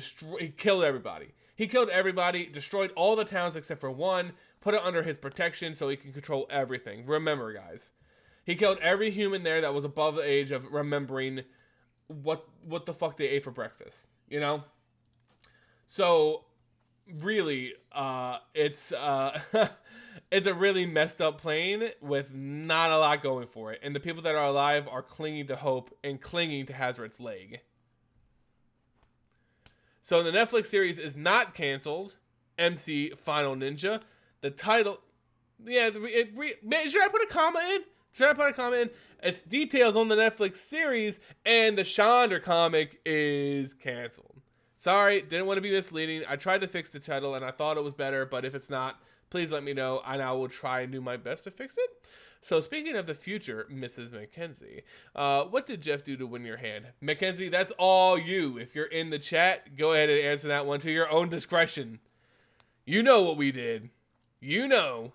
killed everybody. He killed everybody, destroyed all the towns except for 1, put it under his protection so he can control everything. Remember, guys. He killed every human there that was above the age of remembering what the fuck they ate for breakfast, you know? So, really, it's it's a really messed up plane with not a lot going for it. And the people that are alive are clinging to hope and clinging to Hazoret's leg. So the Netflix series is not canceled. MC Final Ninja. The title... Yeah, should I put a comma in? It's details on the Netflix series, and the Chandra comic is canceled. Sorry, didn't want to be misleading. I tried to fix the title, and I thought it was better, but if it's not, please let me know, and I will try and do my best to fix it. So speaking of the future, Mrs. Mackenzie, what did Jeff do to win your hand? Mackenzie, that's all you. If you're in the chat, go ahead and answer that one to your own discretion. You know what we did. You know.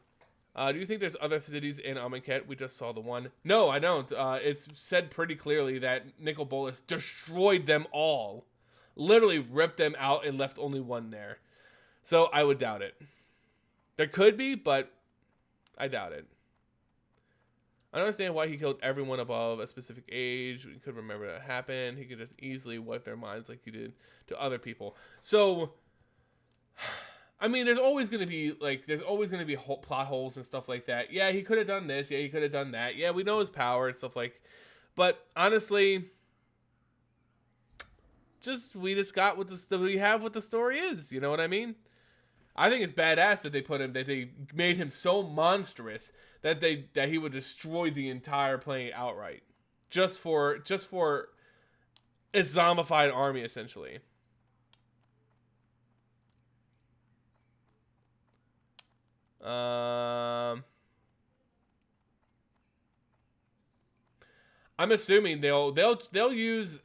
Do you think there's other cities in Amonkhet? We just saw the one. No, I don't. It's said pretty clearly that Nicol Bolas destroyed them all. Literally ripped them out and left only one there. So I would doubt it. There could be, but I doubt it. I don't understand why he killed everyone above a specific age. We could remember that happened. He could just easily wipe their minds like he did to other people. So, I mean, there's always going to be plot holes and stuff like that. Yeah, he could have done this. Yeah, he could have done that. Yeah, we know his power and stuff like. But honestly, we just got we have what the story is. You know what I mean? I think it's badass that they made him so monstrous that he would destroy the entire plane outright, just for a zombified army essentially. I'm assuming they'll use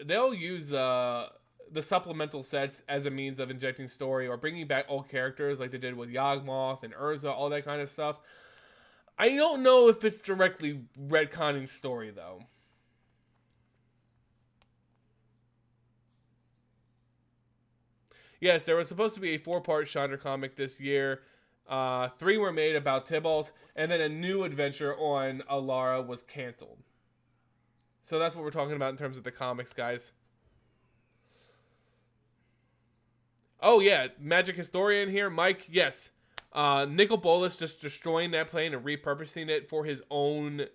the supplemental sets as a means of injecting story or bringing back old characters like they did with Yawgmoth and Urza, all that kind of stuff. I don't know if it's directly retconning story though. Yes, there was supposed to be a 4-part Chandra comic this year. 3 were made about Tybalt, and then a new adventure on Alara was canceled. So that's what we're talking about in terms of the comics, guys. Oh yeah, Magic Historian here, Mike. Yes, Nicol Bolas just destroying that plane and repurposing it for his own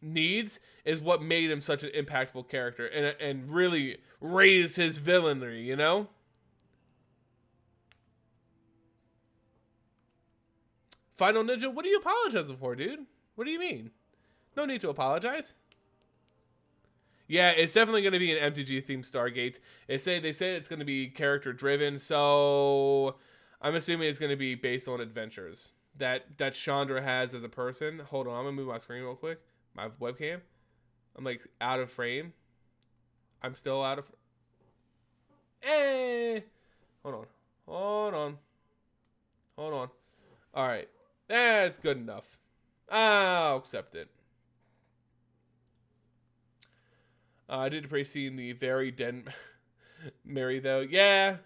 needs is what made him such an impactful character and really raised his villainy. You know. Final Ninja, what are you apologizing for, dude? What do you mean? No need to apologize. Yeah, it's definitely going to be an MTG themed Stargate. They say it's going to be character driven, so I'm assuming it's going to be based on adventures that Chandra has as a person. Hold on, I'm going to move my screen real quick. My webcam. I'm like out of frame. I'm still out of. Hold on. All right. That's good enough. I'll accept it. I did appreciate seeing the very dead Mary though. Yeah.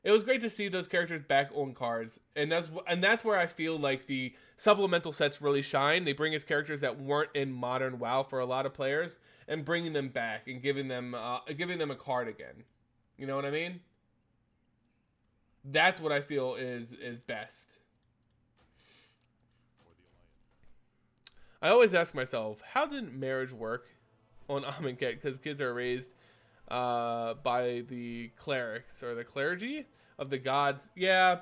It was great to see those characters back on cards. And that's where I feel like the supplemental sets really shine. They bring us characters that weren't in modern WoW for a lot of players and bringing them back and giving them a card again. You know what I mean? That's what I feel is best. I always ask myself, how did marriage work on Amonkhet? Because kids are raised by the clerics or the clergy of the gods. Yeah.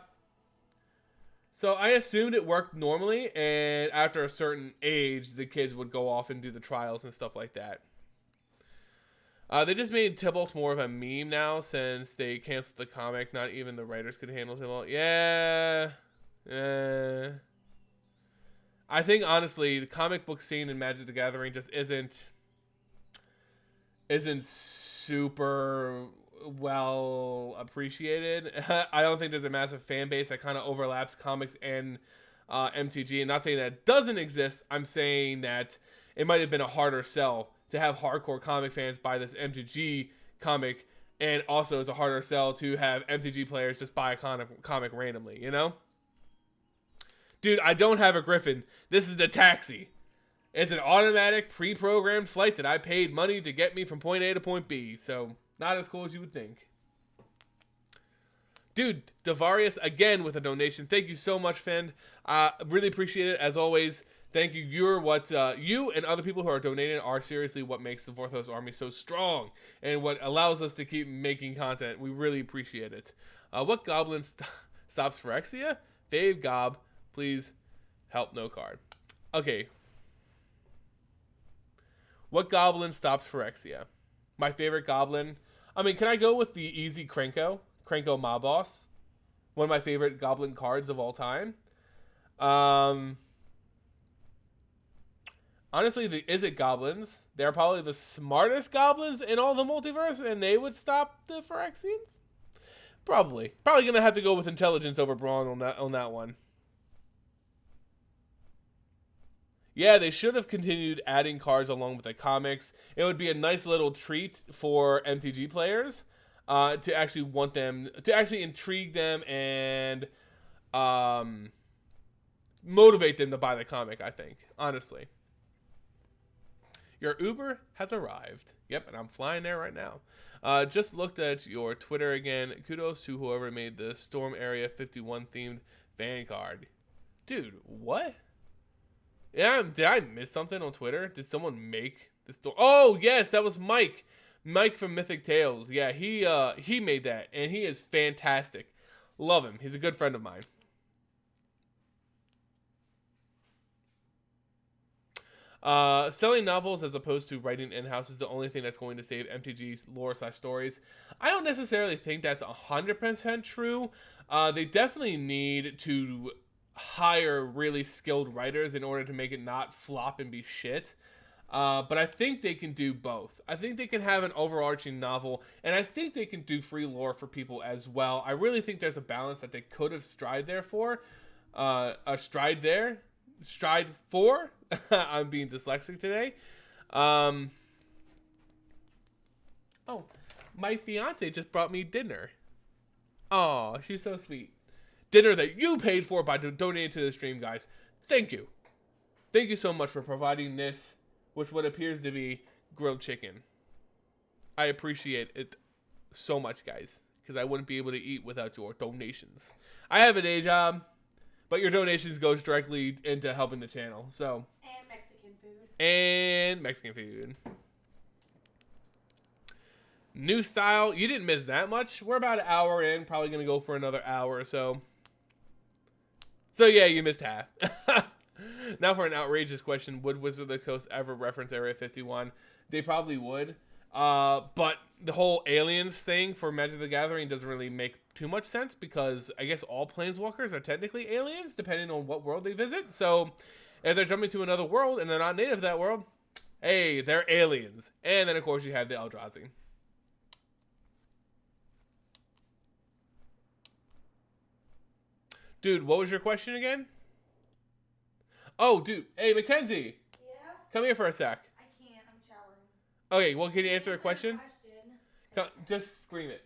So I assumed it worked normally, and after a certain age, the kids would go off and do the trials and stuff like that. They just made Tybalt more of a meme now since they canceled the comic. Not even the writers could handle Tybalt. Yeah. I think honestly, the comic book scene in Magic the Gathering just isn't super well appreciated. I don't think there's a massive fan base that kind of overlaps comics and MTG. And not saying that it doesn't exist. I'm saying that it might have been a harder sell to have hardcore comic fans buy this MTG comic, and also it's a harder sell to have MTG players just buy a comic randomly, you know? Dude, I don't have a Griffin. This is the taxi. It's an automatic, pre-programmed flight that I paid money to get me from point A to point B. So, not as cool as you would think. Dude, Devarius, again, with a donation. Thank you so much, Fend. Really appreciate it, as always. Thank you. You and other people who are donating are seriously what makes the Vorthos army so strong and what allows us to keep making content. We really appreciate it. What goblin stops Phyrexia? Fave Gob. Please help no card. Okay. What goblin stops Phyrexia? My favorite goblin. I mean, can I go with the easy Krenko? Krenko Mob Boss? One of my favorite Goblin cards of all time. Honestly, the Is It Goblins, they're probably the smartest goblins in all the multiverse, and they would stop the Phyrexians? Probably. Probably going to have to go with intelligence over brawn on that one. Yeah, they should have continued adding cards along with the comics. It would be a nice little treat for MTG players to actually want them, to actually intrigue them and motivate them to buy the comic, I think, honestly. Your Uber has arrived. Yep, and I'm flying there right now. Just looked at your Twitter again. Kudos to whoever made the Storm Area 51 themed fan card. Dude, what? Yeah, did I miss something on Twitter? Did someone make the Storm? Oh, yes, that was Mike. Mike from Mythic Tales. Yeah, he made that, and he is fantastic. Love him. He's a good friend of mine. Selling novels as opposed to writing in-house is the only thing that's going to save MTG's lore/stories. I don't necessarily think that's 100% true. They definitely need to hire really skilled writers in order to make it not flop and be shit. But I think they can do both. I think they can have an overarching novel, and I think they can do free lore for people as well. I really think there's a balance that they could have stride for. I'm being dyslexic today. Oh, my fiance just brought me dinner. Oh, she's so sweet. Dinner that you paid for by donating to the stream, guys. Thank you. Thank you so much for providing this, which what appears to be grilled chicken. I appreciate it so much, guys, because I wouldn't be able to eat without your donations. I have a day job, but your donations goes directly into helping the channel. So. And Mexican food. New style. You didn't miss that much. We're about an hour in. Probably going to go for another hour or so. So yeah, you missed half. Now for an outrageous question. Would Wizard of the Coast ever reference Area 51? They probably would. But the whole aliens thing for Magic the Gathering doesn't really make too much sense, because I guess all Planeswalkers are technically aliens depending on what world they visit. So if they're jumping to another world and they're not native to that world, hey, they're aliens. And then, of course, you have the Eldrazi. Dude, what was your question again? Oh, dude. Hey, Mackenzie. Yeah? Come here for a sec. I can't. I'm showering. Okay, well, can you answer a question? Just scream it.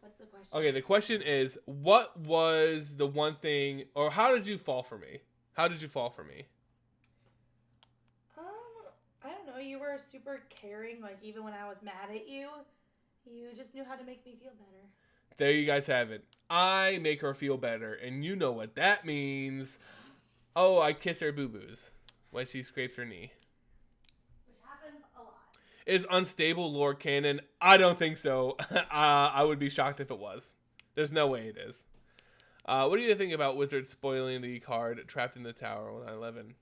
What's the question? Okay, the question is, what was the one thing, or how did you fall for me? How did you fall for me? I don't know. You were super caring. Like, even when I was mad at you, you just knew how to make me feel better. There you guys have it. I make her feel better, and you know what that means. Oh, I kiss her boo-boos when she scrapes her knee. Which happens a lot. Is unstable lore canon? I don't think so. I would be shocked if it was. There's no way it is. What do you think about Wizards spoiling the card Trapped in the Tower on 9/11?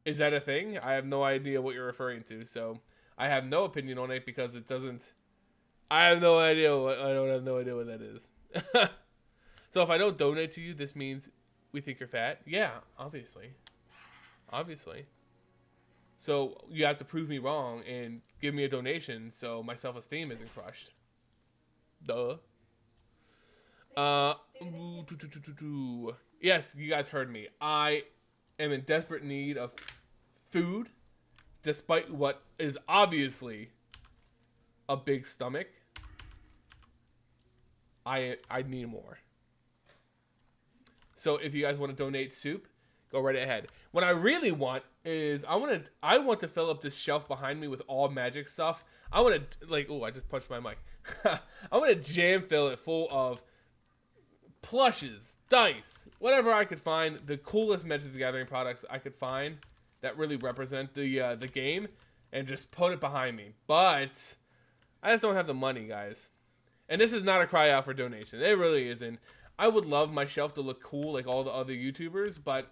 Is that a thing? I have no idea what you're referring to, so I have no opinion on it because it doesn't. I have no idea. I don't have no idea what that is. So if I don't donate to you, this means we think you're fat? Yeah, obviously. Obviously. So you have to prove me wrong and give me a donation so my self-esteem isn't crushed. Duh. Yes, you guys heard me. I am in desperate need of food, despite what is obviously a big stomach. I need more. So if you guys want to donate soup, go right ahead. What I really want is I want to fill up this shelf behind me with all Magic stuff. I want to I just punched my mic. I want to jam fill it full of plushes, dice, whatever I could find, the coolest Magic the Gathering products I could find that really represent the game, and just put it behind me. But I just don't have the money, guys. And this is not a cry out for donation. It really isn't. I would love my shelf to look cool like all the other YouTubers, but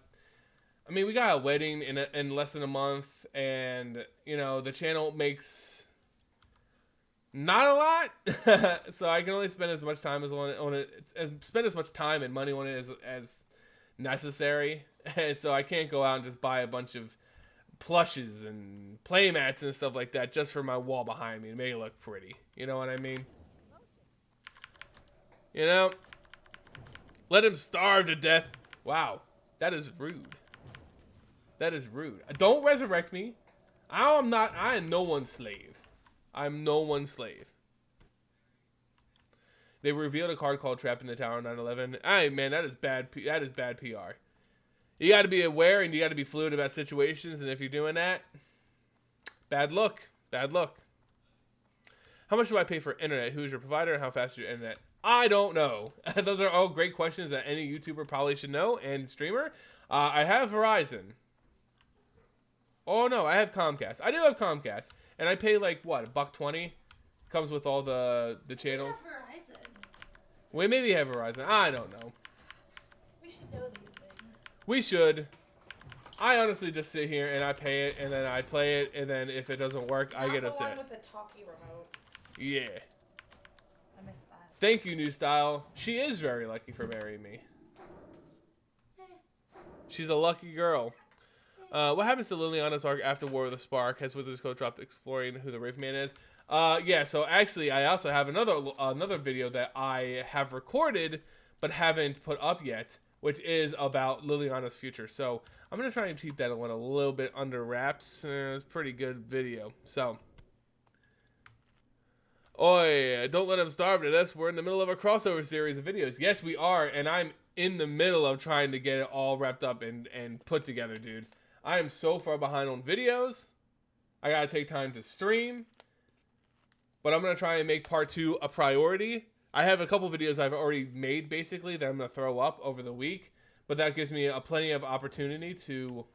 I mean, we got a wedding in less than a month, and you know the channel makes Not a lot. So I can only spend as much time spend as much time and money on it as necessary. And so I can't go out and just buy a bunch of plushes and playmats and stuff like that just for my wall behind me to make it look pretty. You know what I mean? You know? Let him starve to death. Wow. That is rude. That is rude. Don't resurrect me. I am no one's slave. I'm no one's slave. They revealed a card called Trapped in the Tower 9/11. Hey, man, that is bad. That is bad PR. You got to be aware and you got to be fluid about situations. And if you're doing that, bad luck. Bad luck. How much do I pay for internet? Who's your provider? And how fast is your internet? I don't know. Those are all great questions that any YouTuber probably should know and streamer. I have Verizon. Oh no, I have Comcast. I do have Comcast, and I pay like what, $1.20? Comes with all the channels. We have Verizon. We maybe have Verizon. I don't know. We should know these things. We should. I honestly just sit here and I pay it, and then I play it, and then if it doesn't work, I get upset. The one with the talkie remote. Yeah. I missed that. Thank you, New Style. She is very lucky for marrying me. She's a lucky girl. What happens to Liliana's arc after War of the Spark? Has Wizards Code dropped exploring who the Wraith Man is? Yeah, so actually I also have another video that I have recorded but haven't put up yet, which is about Liliana's future. So I'm going to try and keep that one a little bit under wraps. It's a pretty good video. So, oi, don't let him starve to this. We're in the middle of a crossover series of videos. Yes, we are, and I'm in the middle of trying to get it all wrapped up and put together, dude. I am so far behind on videos. I gotta take time to stream. But I'm gonna try and make part 2 a priority. I have a couple videos I've already made, basically, that I'm gonna throw up over the week. But that gives me plenty of opportunity to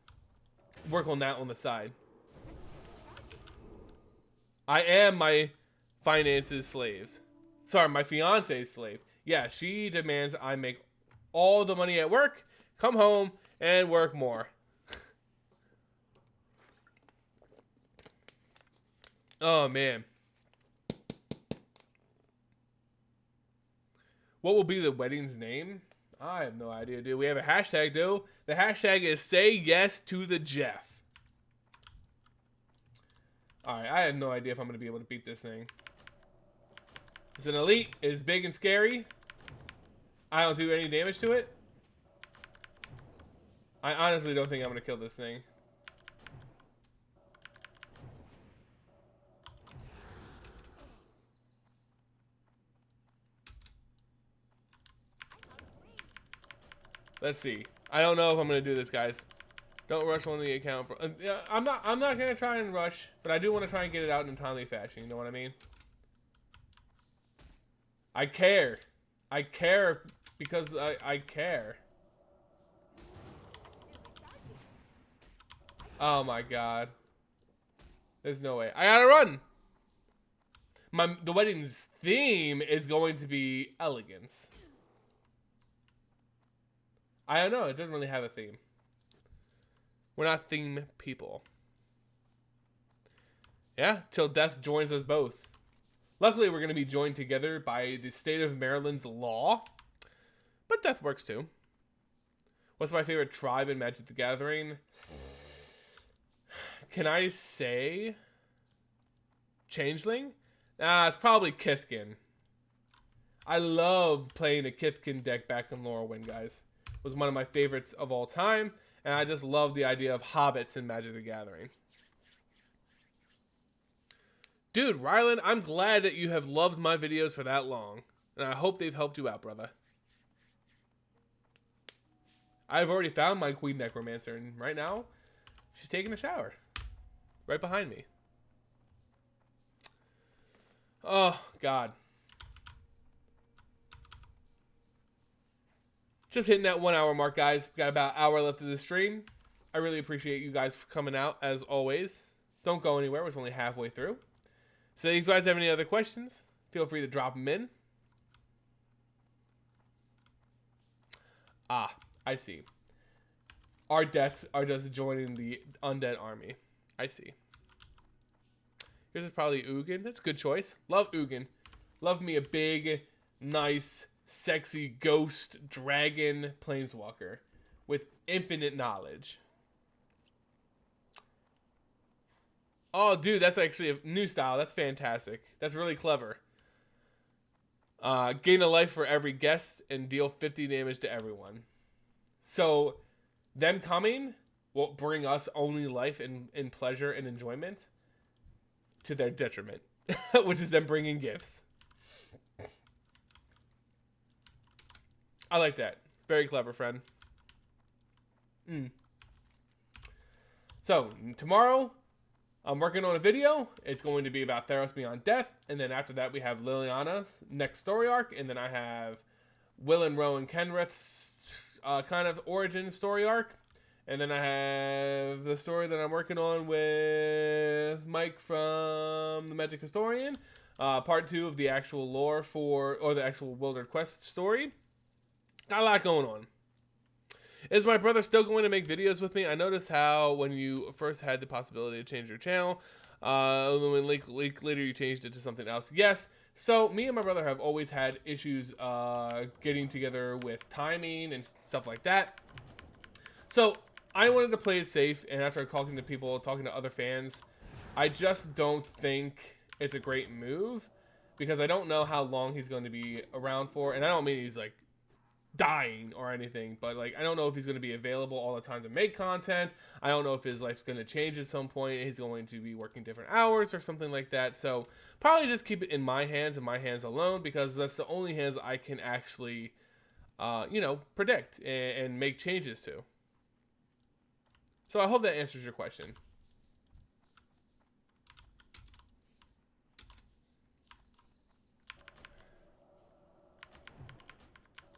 work on that on the side. I am my finances slaves. Sorry, my fiance's slave. Yeah, she demands I make all the money at work, come home, and work more. Oh, man. What will be the wedding's name? I have no idea, dude. We have a hashtag, dude. The hashtag is Say Yes to the Jeff. Alright, I have no idea if I'm going to be able to beat this thing. It's an elite. It's big and scary. I don't do any damage to it. I honestly don't think I'm going to kill this thing. Let's see. I don't know if I'm gonna do this, guys. Don't rush on the account. Yeah, I'm not gonna try and rush, but I do want to try and get it out in a timely fashion. You know what I mean? I care. I care because I care. Oh my god. There's no way. I gotta run. The wedding's theme is going to be elegance. I don't know. It doesn't really have a theme. We're not theme people. Yeah, till death joins us both. Luckily, we're going to be joined together by the state of Maryland's law. But death works too. What's my favorite tribe in Magic the Gathering? Can I say Changeling? Nah, it's probably Kithkin. I love playing a Kithkin deck back in Laurelwind, guys. It was one of my favorites of all time, and I just love the idea of hobbits in Magic the Gathering. Dude, Rylan, I'm glad that you have loved my videos for that long, and I hope they've helped you out, brother. I've already found my Queen Necromancer, and right now, she's taking a shower. Right behind me. Oh, God. Just hitting that 1 hour mark, guys. Got about an hour left of the stream. I really appreciate you guys for coming out, as always. Don't go anywhere. We're only halfway through. So if you guys have any other questions, feel free to drop them in. Ah, I see. Our deaths are just joining the undead army. I see. Yours is probably Ugin. That's a good choice. Love Ugin. Love me a big, nice, sexy ghost dragon planeswalker with infinite knowledge. Oh, dude, that's actually a new style. That's fantastic. That's really clever. Gain a life for every guest and deal 50 damage to everyone. So, them coming will bring us only life and pleasure and enjoyment to their detriment, which is them bringing gifts. I like that. Very clever, friend. So, tomorrow, I'm working on a video. It's going to be about Theros Beyond Death. And then after that, we have Liliana's next story arc. And then I have Will and Rowan Kenrith's kind of origin story arc. And then I have the story that I'm working on with Mike from the Magic Historian. Part 2 of the actual lore or the actual Wildered Quest story. Got a lot going on. Is my brother still going to make videos with me? I noticed how when you first had the possibility to change your channel, when later you changed it to something else. Yes. So me and my brother have always had issues getting together with timing and stuff like that. So I wanted to play it safe, and after talking to people, talking to other fans, I just don't think it's a great move because I don't know how long he's going to be around for, and I don't mean he's like dying or anything, but like I don't know if he's going to be available all the time to make content. I don't know if his life's going to change at some point. He's going to be working different hours or something like that. So probably just keep it in my hands and my hands alone, because that's the only hands I can actually predict and make changes to. So I hope that answers your question.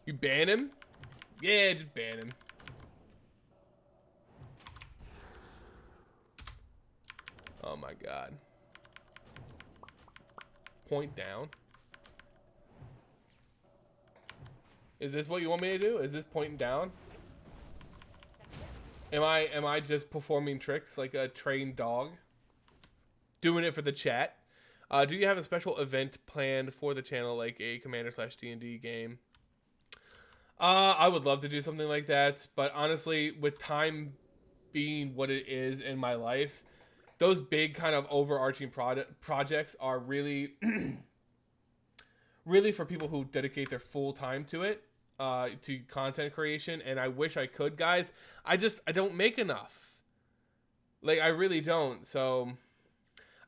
You ban him? Yeah, just ban him. Oh my god. Point down. Is this what you want me to do? Is this pointing down? Am I just performing tricks like a trained dog? Doing it for the chat? Do you have a special event planned for the channel, like a Commander/D&D game? I would love to do something like that, but honestly, with time being what it is in my life, those big kind of overarching projects are really, really for people who dedicate their full time to it, to content creation. And I wish I could, guys. I don't make enough. Like, I really don't. So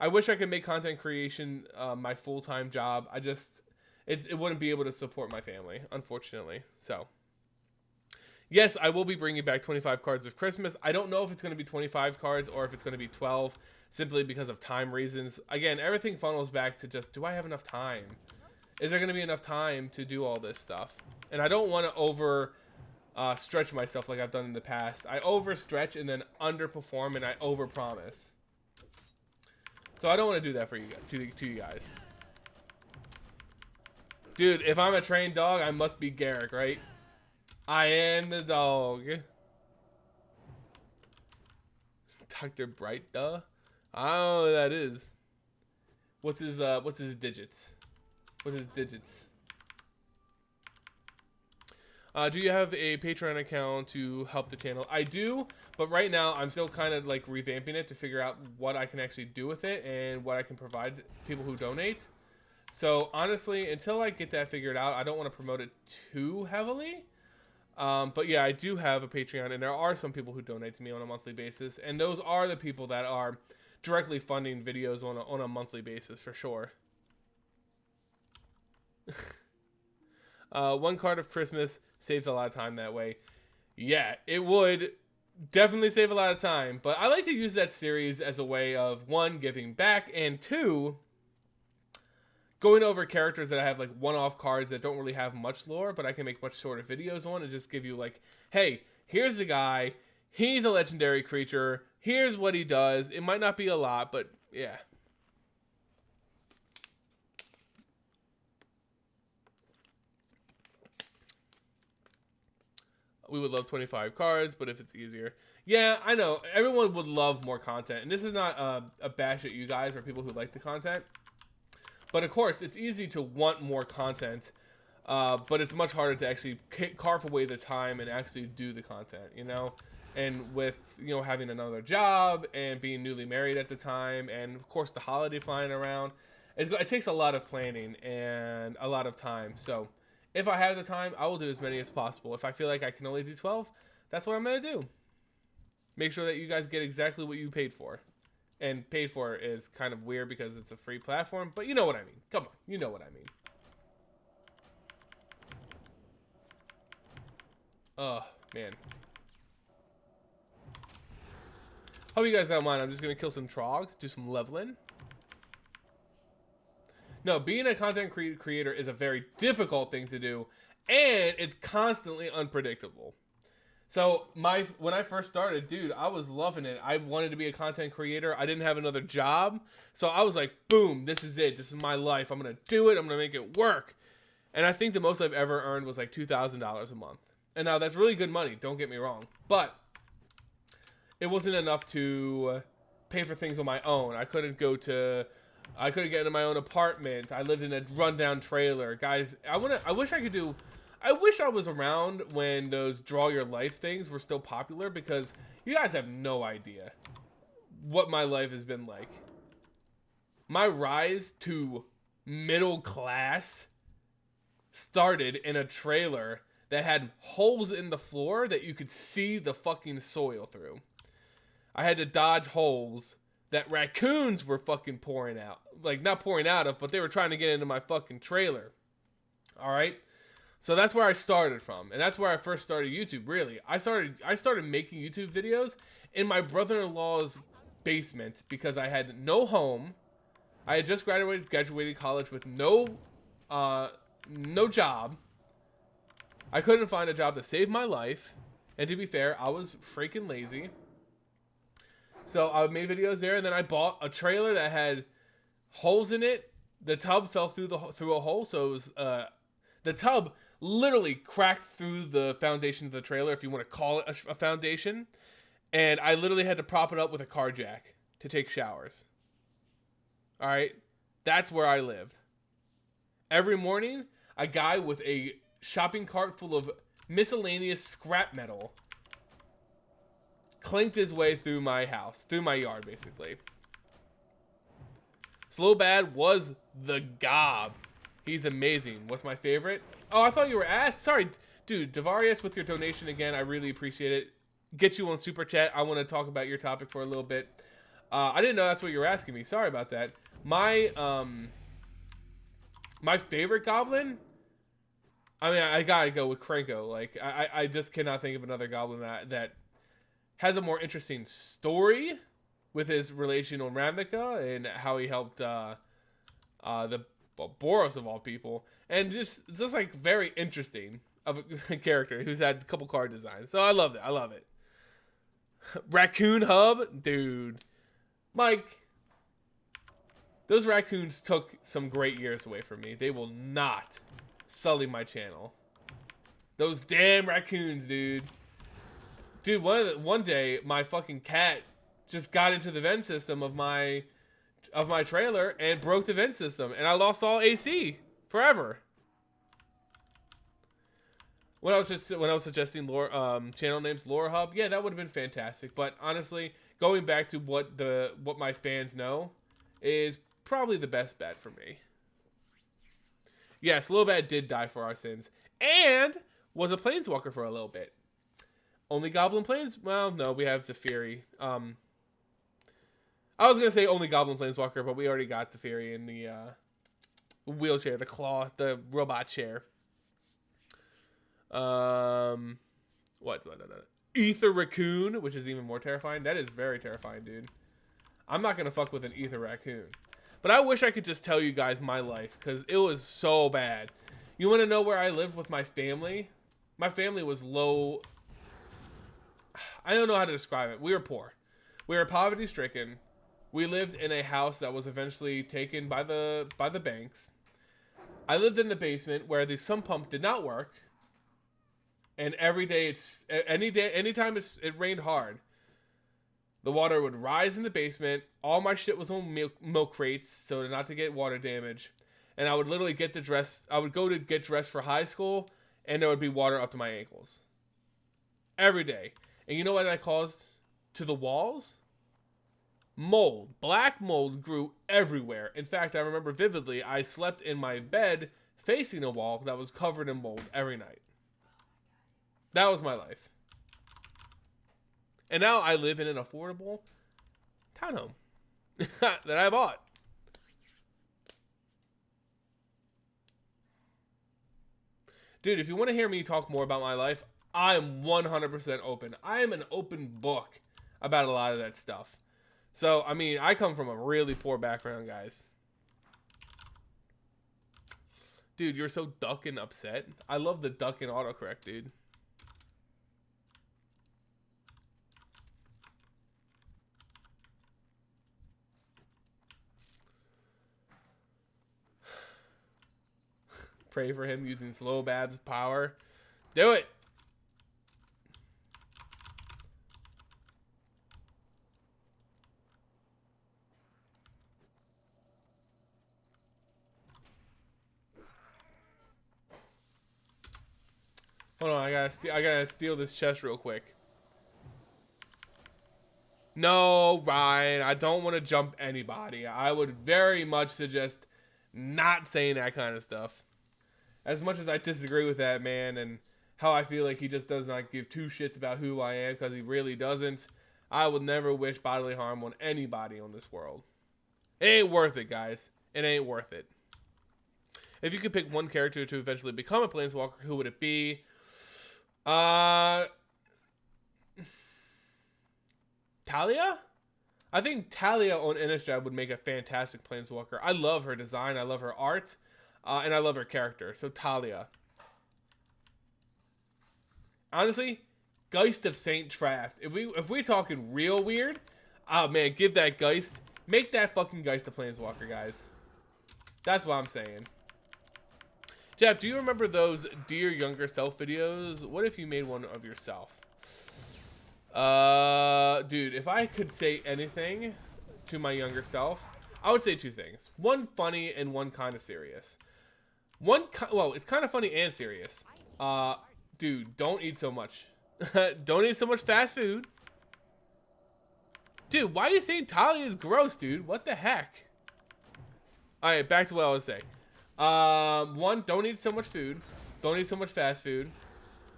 I wish I could make content creation my full-time job. It wouldn't be able to support my family, unfortunately. So, yes, I will be bringing back 25 cards of Christmas. I don't know if it's going to be 25 cards or if it's going to be 12, simply because of time reasons. Again, everything funnels back to just, do I have enough time? Is there going to be enough time to do all this stuff? And I don't want to stretch myself like I've done in the past. I overstretch and then underperform, and I overpromise. So I don't want to do that for you guys, to you guys. Dude, if I'm a trained dog, I must be Garrick, right? I am the dog. Dr. Bright, duh. I don't know who that is. What's his digits? What's his digits? Do you have a Patreon account to help the channel? I do, but right now I'm still kind of like revamping it to figure out what I can actually do with it and what I can provide people who donate. So honestly, until I get that figured out, I don't want to promote it too heavily. But yeah, I do have a Patreon, and there are some people who donate to me on a monthly basis, and those are the people that are directly funding videos on a monthly basis for sure. One card of Christmas saves a lot of time that way. Yeah, it would definitely save a lot of time, but I like to use that series as a way of, one, giving back, and two, going over characters that I have like one-off cards that don't really have much lore, but I can make much shorter videos on and just give you like, hey, here's the guy, he's a legendary creature, here's what he does. It might not be a lot, but yeah. We would love 25 cards, but if it's easier. Yeah, I know. Everyone would love more content. And this is not a bash at you guys or people who like the content. But of course, it's easy to want more content. But it's much harder to actually carve away the time and actually do the content, you know? And with, you know, having another job and being newly married at the time, and of course the holiday flying around, it takes a lot of planning and a lot of time. So if I have the time, I will do as many as possible. If I feel like I can only do 12, that's what I'm going to do. Make sure that you guys get exactly what you paid for. And paid for is kind of weird because it's a free platform, but you know what I mean. Come on, you know what I mean. Oh, man. Hope you guys don't mind. I'm just going to kill some trogs, do some leveling. No, being a content creator is a very difficult thing to do, and it's constantly unpredictable. So when I first started, dude, I was loving it. I wanted to be a content creator. I didn't have another job. So I was like, boom, this is it. This is my life. I'm going to do it. I'm going to make it work. And I think the most I've ever earned was like $2,000 a month. And now that's really good money. Don't get me wrong. But it wasn't enough to pay for things on my own. I couldn't get into my own apartment. I lived in a rundown trailer. Guys, I wish I was around when those draw your life things were still popular, because you guys have no idea what my life has been like. My rise to middle class started in a trailer that had holes in the floor that you could see the fucking soil through. I had to dodge holes that raccoons were fucking pouring out. Like, not pouring out of, but they were trying to get into my fucking trailer. Alright? So that's where I started from. And that's where I first started YouTube, really. I started making YouTube videos in my brother-in-law's basement because I had no home. I had just graduated college with no job. I couldn't find a job to save my life. And to be fair, I was freaking lazy. So I made videos there, and then I bought a trailer that had holes in it. The tub fell through a hole, so it was the tub literally cracked through the foundation of the trailer, if you want to call it a foundation. And I literally had to prop it up with a car jack to take showers. All right, that's where I lived. Every morning, a guy with a shopping cart full of miscellaneous scrap metal clinked his way through my house, through my yard, basically. Slow Bad was the gob. He's amazing. What's my favorite? Oh, I thought you were asked. Sorry, dude. Devarius with your donation again. I really appreciate it. Get you on Super Chat. I want to talk about your topic for a little bit. I didn't know that's what you were asking me. Sorry about that. My favorite goblin, I mean, I gotta go with Krenko. Like, I just cannot think of another goblin that has a more interesting story with his relation on Ravnica and how he helped the Boros of all people, and just like very interesting of a character who's had a couple card designs. So I love it. I love it. Raccoon Hub, dude, Mike. Those raccoons took some great years away from me. They will not sully my channel. Those damn raccoons, dude. Dude, one day my fucking cat just got into the vent system of my trailer and broke the vent system, and I lost all AC forever. When I was suggesting channel names, Lore Hub, yeah, that would have been fantastic. But honestly, going back to what my fans know is probably the best bet for me. Yes, Slow Bad did die for our sins and was a Planeswalker for a little bit. Only Goblin Planes? Well, no, we have the Fury. I was gonna say only Goblin Planeswalker, but we already got the Fury in the wheelchair, the claw, the robot chair. What? Aether Raccoon, which is even more terrifying. That is very terrifying, dude. I'm not gonna fuck with an Aether Raccoon. But I wish I could just tell you guys my life, because it was so bad. You want to know where I lived with my family? My family was low. I don't know how to describe it. We were poor. We were poverty stricken. We lived in a house that was eventually taken by the banks. I lived in the basement where the sump pump did not work. And every day anytime it rained hard, the water would rise in the basement. All my shit was on milk crates, so not to get water damage. And I would literally get dressed. I would go to get dressed for high school, and there would be water up to my ankles. Every day. And you know what that caused to the walls? Mold. Black mold grew everywhere. In fact, I remember vividly, I slept in my bed facing a wall that was covered in mold every night. That was my life. And now I live in an affordable townhome that I bought. Dude, if you want to hear me talk more about my life, I'm 100% open. I am an open book about a lot of that stuff. So, I mean, I come from a really poor background, guys. Dude, you're so duck and upset. I love the duck and autocorrect, dude. Pray for him using Slow Bab's power. Do it. Hold on, I gotta steal this chest real quick. No, Ryan, I don't want to jump anybody. I would very much suggest not saying that kind of stuff. As much as I disagree with that man and how I feel like he just does not give two shits about who I am, because he really doesn't, I would never wish bodily harm on anybody on this world. It ain't worth it, guys. It ain't worth it. If you could pick one character to eventually become a Planeswalker, who would it be? Talia? I think Talia on Innistrad would make a fantastic Planeswalker. I love her design. I love her art. And I love her character. So Talia. Honestly, Geist of Saint Traft. If we're talking real weird, oh man, give that Geist. Make that fucking Geist a Planeswalker, guys. That's what I'm saying. Jeff, do you remember those Dear Younger Self videos? What if you made one of yourself? Dude, if I could say anything to my younger self, I would say two things. One funny and one kind of serious. Well, it's kind of funny and serious. Dude, don't eat so much. Don't eat so much fast food. Dude, why are you saying Talia is gross, dude? What the heck? Alright, back to what I was saying. One, don't eat so much food. Don't eat so much fast food.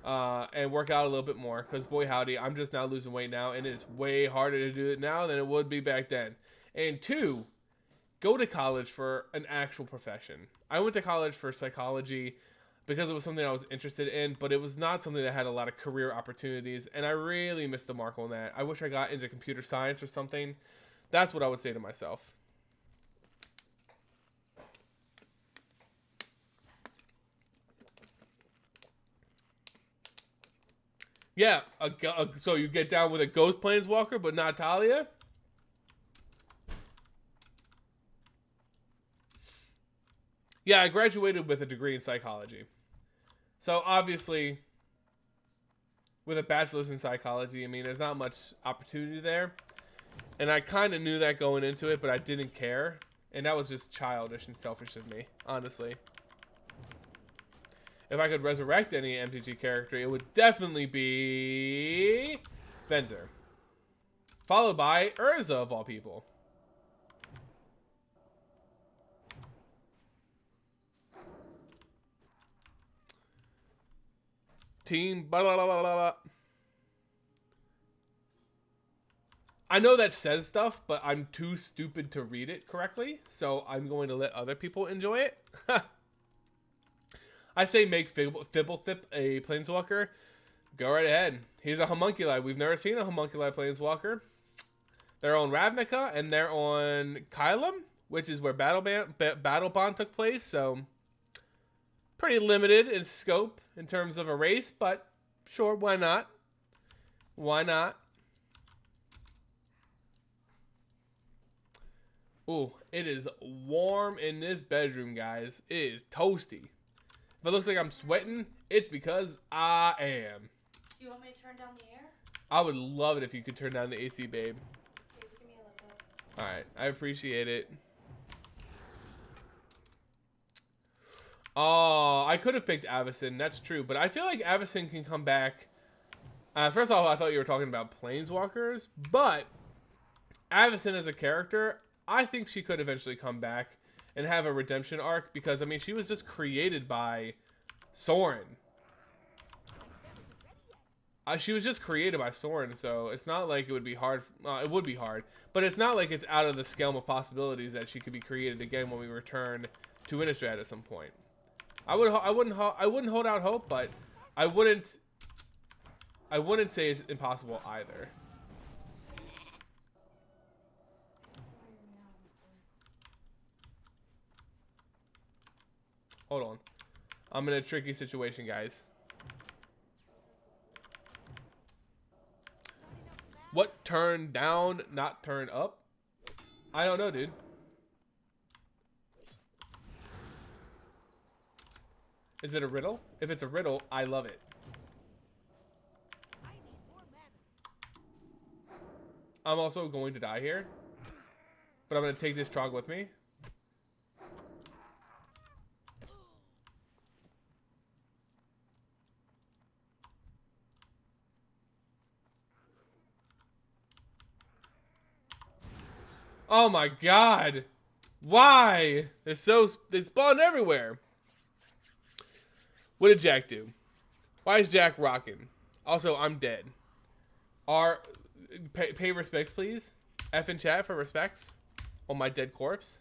And work out a little bit more. Because boy howdy, I'm just now losing weight now. And it's way harder to do it now than it would be back then. And two, go to college for an actual profession. I went to college for psychology because it was something I was interested in, but it was not something that had a lot of career opportunities, and I really missed the mark on that. I wish I got into computer science or something. That's what I would say to myself. Yeah, so you get down with a ghost Planeswalker, but not Talia? Yeah, I graduated with a degree in psychology. So obviously, with a bachelor's in psychology, I mean, there's not much opportunity there. And I kind of knew that going into it, but I didn't care. And that was just childish and selfish of me, honestly. If I could resurrect any MTG character, it would definitely be Venzer. Followed by Urza, of all people. Team blah, blah, blah, blah, blah. I know that says stuff, but I'm too stupid to read it correctly, so I'm going to let other people enjoy it. I say make Fibblethip a Planeswalker. Go right ahead. He's a homunculi. We've never seen a homunculi Planeswalker. They're on Ravnica, and they're on Kylum, which is where Battle Bond took place, so pretty limited in scope in terms of a race, but sure, why not? Why not? Ooh, it is warm in this bedroom, guys. It is toasty. If If it looks like I'm sweating, it's because I am. Do you want me to turn down the air? I would love it if you could turn down the AC, babe. Okay, just give me a little bit. Alright, I appreciate it. Oh, I could have picked Avacyn, that's true. But I feel like Avacyn can come back. First of all, I thought you were talking about Planeswalkers. But Avacyn as a character, I think she could eventually come back and have a redemption arc. Because, I mean, she was just created by Sorin. She was just created by Sorin, so it's not like it would be hard. It would be hard. But it's not like it's out of the scale of possibilities that she could be created again when we return to Innistrad at some point. I wouldn't hold out hope, but I wouldn't say it's impossible either. Hold on. I'm in a tricky situation, guys. What turn down, not turn up? I don't know, dude. Is it a riddle? If it's a riddle, I love it. I'm also going to die here, but I'm going to take this Trog with me. Oh my god. Why? They spawn everywhere. What did Jack do? Why is Jack rocking? Also, I'm dead. Pay respects, please. F in chat for respects on my dead corpse.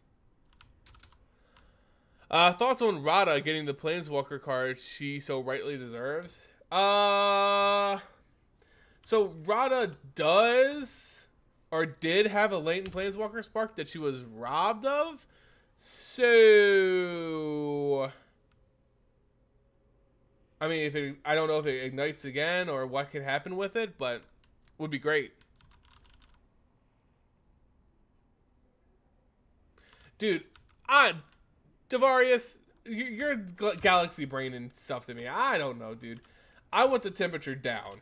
Thoughts on Rada getting the Planeswalker card she so rightly deserves? So Rada does or did have a latent Planeswalker spark that she was robbed of. So I mean, I don't know if it ignites again or what could happen with it, but would be great. Dude, Devarius, you're galaxy brain and stuff to me. I don't know, dude. I want the temperature down.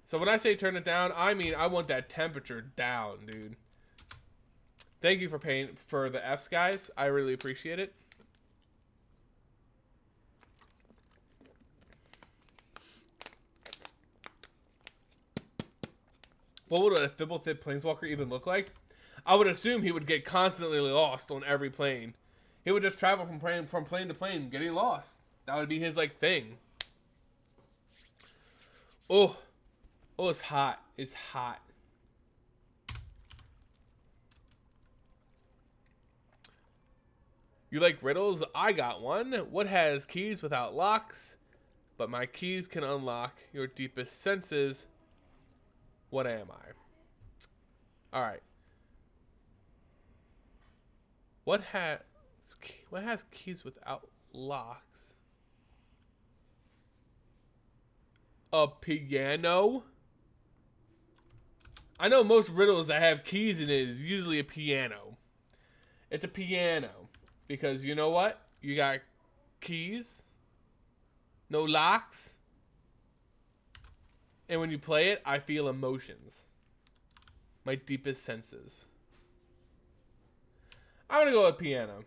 So when I say turn it down, I mean I want that temperature down, dude. Thank you for paying for the Fs, guys. I really appreciate it. What would a Fibblethip Planeswalker even look like? I would assume he would get constantly lost on every plane. He would just travel from plane to plane, getting lost. That would be his like thing. Oh, it's hot. It's hot. You like riddles? I got one. What has keys without locks? But my keys can unlock your deepest senses. What am I? All right. What has keys without locks? A piano? I know most riddles that have keys in it is usually a piano. It's a piano. Because you know what? You got keys. No locks. And when you play it, I feel emotions. My deepest senses. I'm going to go with piano.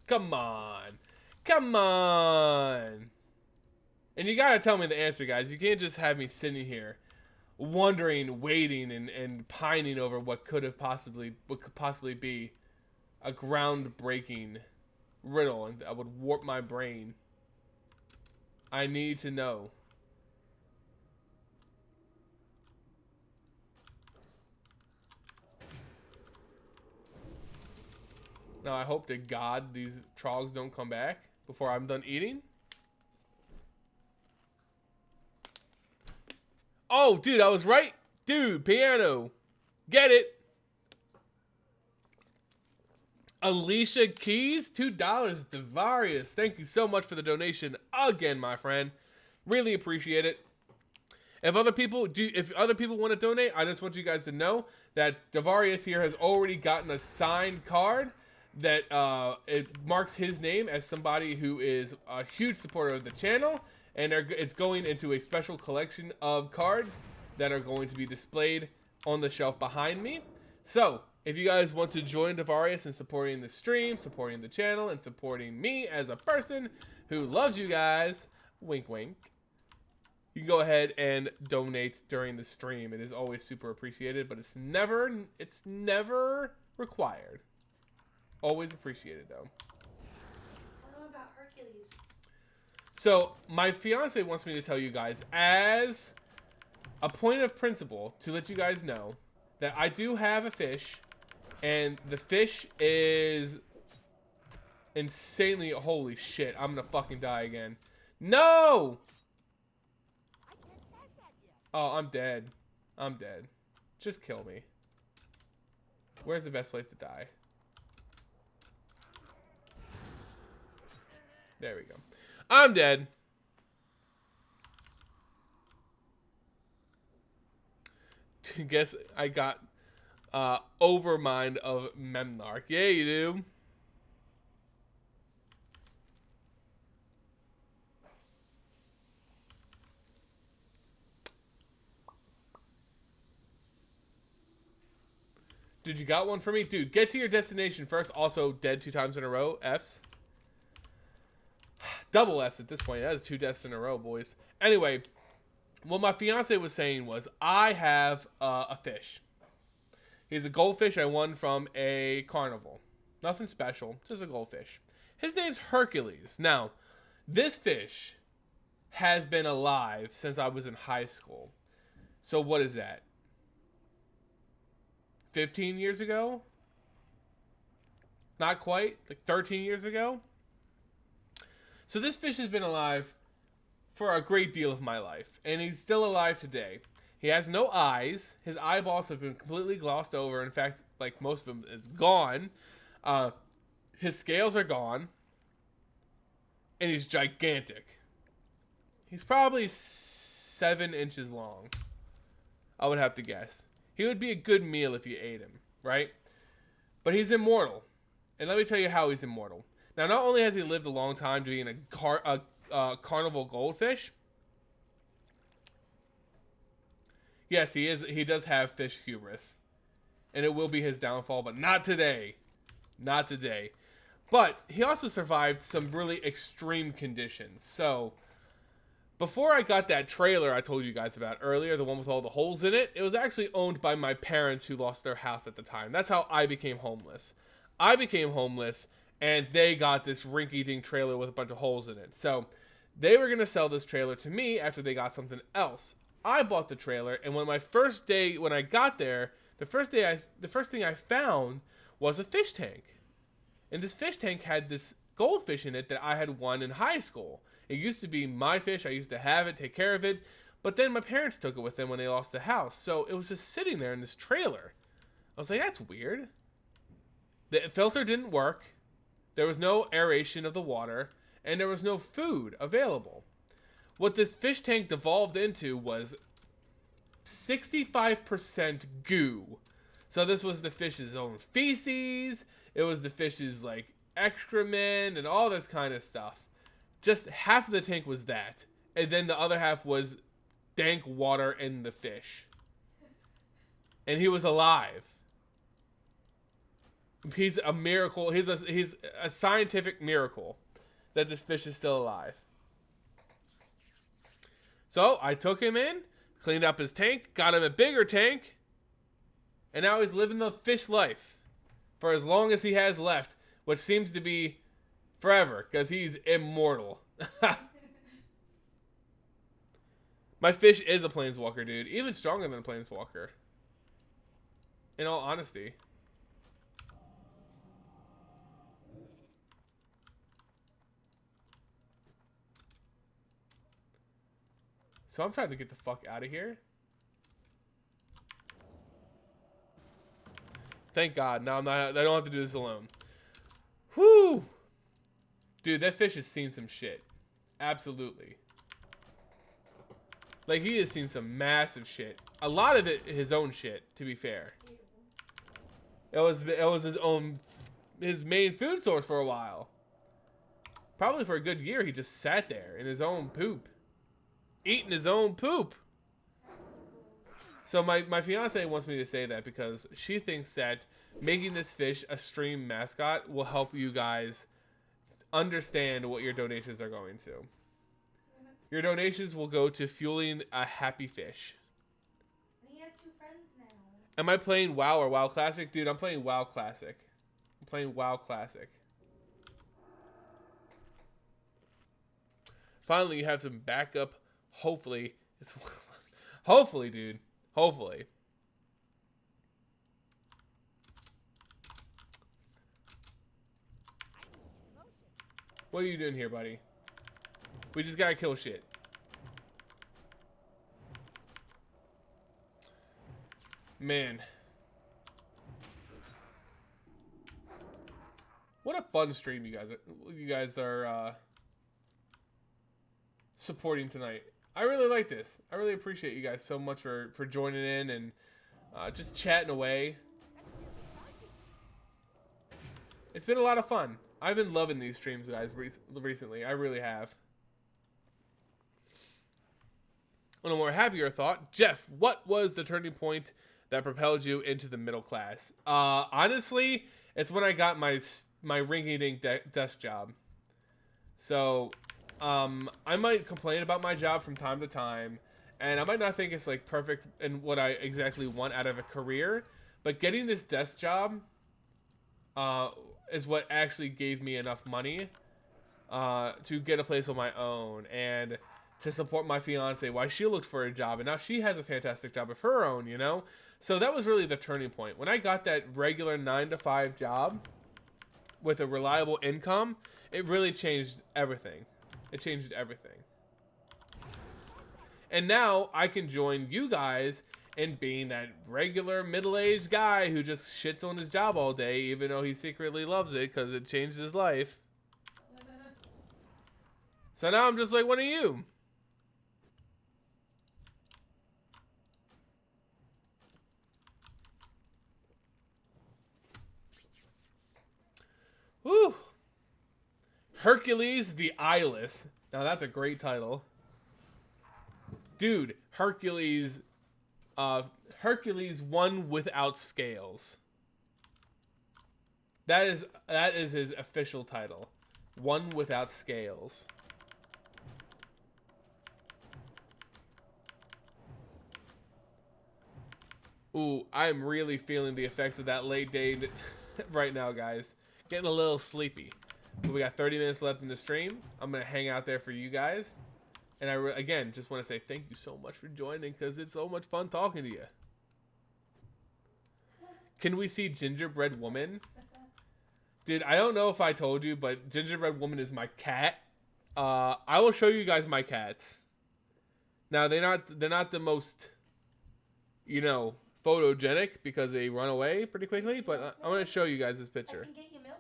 Come on. Come on. And you got to tell me the answer, guys. You can't just have me sitting here wondering, waiting, and pining over what could possibly be a groundbreaking riddle and that would warp my brain. I need to know. Now I hope to God these trogs don't come back before I'm done eating. Oh, dude, I was right. Dude, piano. Get it. Alicia Keys, $2. Devarius, thank you so much for the donation again, my friend. Really appreciate it. If other people want to donate, I just want you guys to know that Devarius here has already gotten a signed card that it marks his name as somebody who is a huge supporter of the channel, and it's going into a special collection of cards that are going to be displayed on the shelf behind me. So if you guys want to join Devarius in supporting the stream, supporting the channel, and supporting me as a person who loves you guys, wink wink, you can go ahead and donate during the stream. It is always super appreciated, but it's never required. Always appreciated though. I don't know about Hercules. So my fiance wants me to tell you guys, as a point of principle, to let you guys know that I do have a fish, and the fish is insanely, holy shit, I'm gonna fucking die again. No! Oh, I'm dead. I'm dead. Just kill me. Where's the best place to die? There we go. I'm dead. Guess I got Overmind of Memnarch. Yeah, you do. Dude, you got one for me? Dude, get to your destination first. Also, dead 2 times in a row. Fs. Double Fs at this point. That is 2 deaths in a row, boys. Anyway, what my fiance was saying was, I have a fish. He's a goldfish I won from a carnival. Nothing special, just a goldfish. His name's Hercules. Now, this fish has been alive since I was in high school. So what is that? 15 years ago? Not quite, like 13 years ago? So this fish has been alive for a great deal of my life, and he's still alive today. He has no eyes. His eyeballs have been completely glossed over. In fact, like most of them is gone. His scales are gone, and he's gigantic. He's probably 7 inches long, I would have to guess. He would be a good meal if you ate him, right? But he's immortal. And let me tell you how he's immortal. Now, not only has he lived a long time being a carnival goldfish. Yes, he is. He does have fish hubris. And it will be his downfall, but not today. Not today. But he also survived some really extreme conditions. So, before I got that trailer I told you guys about earlier, the one with all the holes in it, it was actually owned by my parents who lost their house at the time. That's how I became homeless. I became homeless, and they got this rinky-dink trailer with a bunch of holes in it. So, they were going to sell this trailer to me after they got something else. I bought the trailer, and when I got there, the first thing I found was a fish tank. And this fish tank had this goldfish in it that I had won in high school. It used to be my fish. I used to have it, take care of it. But then my parents took it with them when they lost the house. So it was just sitting there in this trailer. I was like, that's weird. The filter didn't work. There was no aeration of the water. And there was no food available. What this fish tank devolved into was 65% goo. So this was the fish's own feces. It was the fish's like excrement and all this kind of stuff. Just half of the tank was that. And then the other half was dank water in the fish. And he was alive. He's a miracle. He's a scientific miracle that this fish is still alive. So I took him in, cleaned up his tank, got him a bigger tank, and now he's living the fish life for as long as he has left, which seems to be forever, because he's immortal. My fish is a Planeswalker, dude. Even stronger than a Planeswalker. In all honesty. So I'm trying to get the fuck out of here. Thank God. Now I don't have to do this alone. Whew. Dude, that fish has seen some shit. Absolutely. Like, he has seen some massive shit. A lot of it his own shit, to be fair. It was his own his main food source for a while. Probably for a good year, he just sat there in his own poop. Eating his own poop. So my fiance wants me to say that because she thinks that making this fish a stream mascot will help you guys understand what your donations are going to. Your donations will go to fueling a happy fish. He has 2 friends now. Am I playing WoW or WoW Classic? Dude, I'm playing WoW Classic. I'm playing WoW Classic. Finally, you have some backup. Hopefully. Hopefully, dude. Hopefully. What are you doing here, buddy? We just gotta kill shit. Man. What a fun stream you guys are supporting tonight. I really like this. I really appreciate you guys so much for joining in and just chatting away. It's been a lot of fun. I've been loving these streams, guys, recently. I really have. On a more happier thought, Jeff, what was the turning point that propelled you into the middle class? Honestly, it's when I got my rinky-dink desk job. So, I might complain about my job from time to time, and I might not think it's like perfect and what I exactly want out of a career, but getting this desk job is what actually gave me enough money to get a place on my own and to support my fiance while she looked for a job, and now she has a fantastic job of her own, you know? So that was really the turning point. When I got that regular 9-to-5 job with a reliable income, it really changed everything. It changed everything. And now I can join you guys in being that regular middle-aged guy who just shits on his job all day, even though he secretly loves it because it changed his life. So now I'm just like one of you. Woo! Hercules the Eyeless. Now that's a great title. Dude, Hercules one without scales. That is his official title. One without scales. Ooh, I'm really feeling the effects of that late day right now, guys. Getting a little sleepy. But we got 30 minutes left in the stream. I'm going to hang out there for you guys. And I, again, just want to say thank you so much for joining because it's so much fun talking to you. Can we see Gingerbread Woman? Dude, I don't know if I told you, but Gingerbread Woman is my cat. I will show you guys my cats. Now, they're not the most, you know, photogenic because they run away pretty quickly, but I'm going to show you guys this picture. I can get you milk,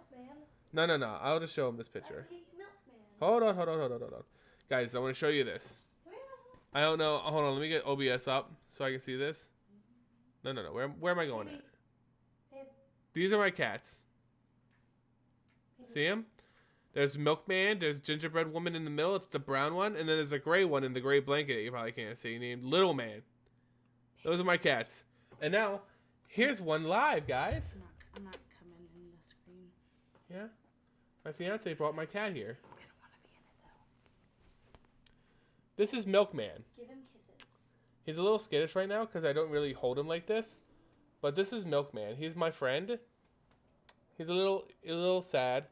man. No. I'll just show them this picture. I can get you milk, man. Hold on. Guys, I want to show you this. I don't know. Hold on. Let me get OBS up so I can see this. No. Where am I going at? These are my cats. See them? There's Milkman. There's Gingerbread Woman in the middle. It's the brown one. And then there's a gray one in the gray blanket that you probably can't see named Little Man. Those are my cats. And now, here's one live, guys. I'm not coming in the screen. Yeah? My fiance brought my cat here. I don't want to be in it, though. This is Milkman. Give him kisses. He's a little skittish right now because I don't really hold him like this. But this is Milkman. He's my friend. He's a little sad.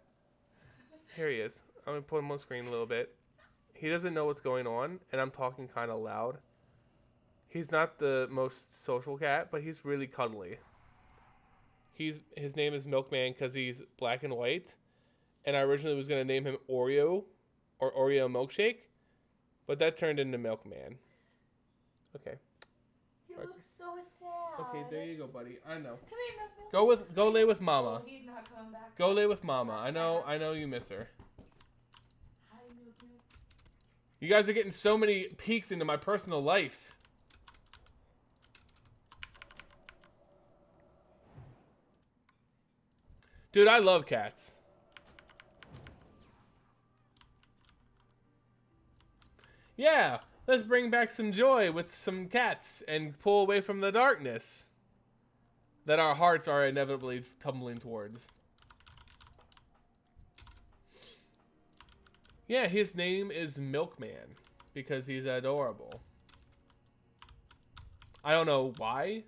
Here he is. I'm going to put him on screen a little bit. He doesn't know what's going on, and I'm talking kind of loud. He's not the most social cat, but he's really cuddly. His name is Milkman because he's black and white. And I originally was going to name him Oreo or Oreo Milkshake, but that turned into Milkman. Okay. You look so sad. Okay, there you go, buddy. I know. Come here, Milk. Go lay with Mama. Oh, he's not coming back. Go lay with Mama. I know you miss her. Hi, Milk. You guys are getting so many peeks into my personal life. Dude, I love cats. Yeah, let's bring back some joy with some cats and pull away from the darkness that our hearts are inevitably tumbling towards. Yeah, his name is Milkman because he's adorable. I don't know why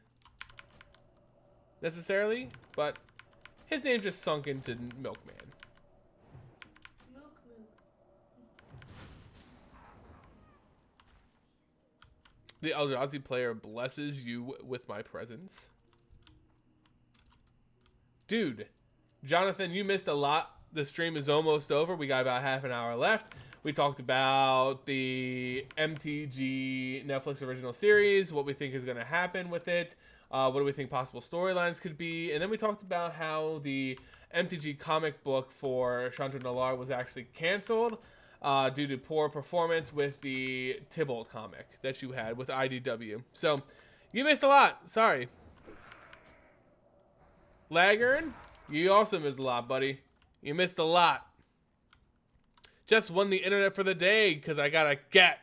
necessarily, but his name just sunk into Milkman. Mook mook. The Eldrazi player blesses you with my presence. Dude, Jonathan, you missed a lot. The stream is almost over. We got about half an hour left. We talked about the MTG Netflix original series, what we think is going to happen with it, what do we think possible storylines could be, and then we talked about how the MTG comic book for Chandra Nalaar was actually canceled due to poor performance with the Tybalt comic that you had with IDW. So, you missed a lot. Sorry. Laggard, you also missed a lot, buddy. You missed a lot. Just won the internet for the day because I got a cat.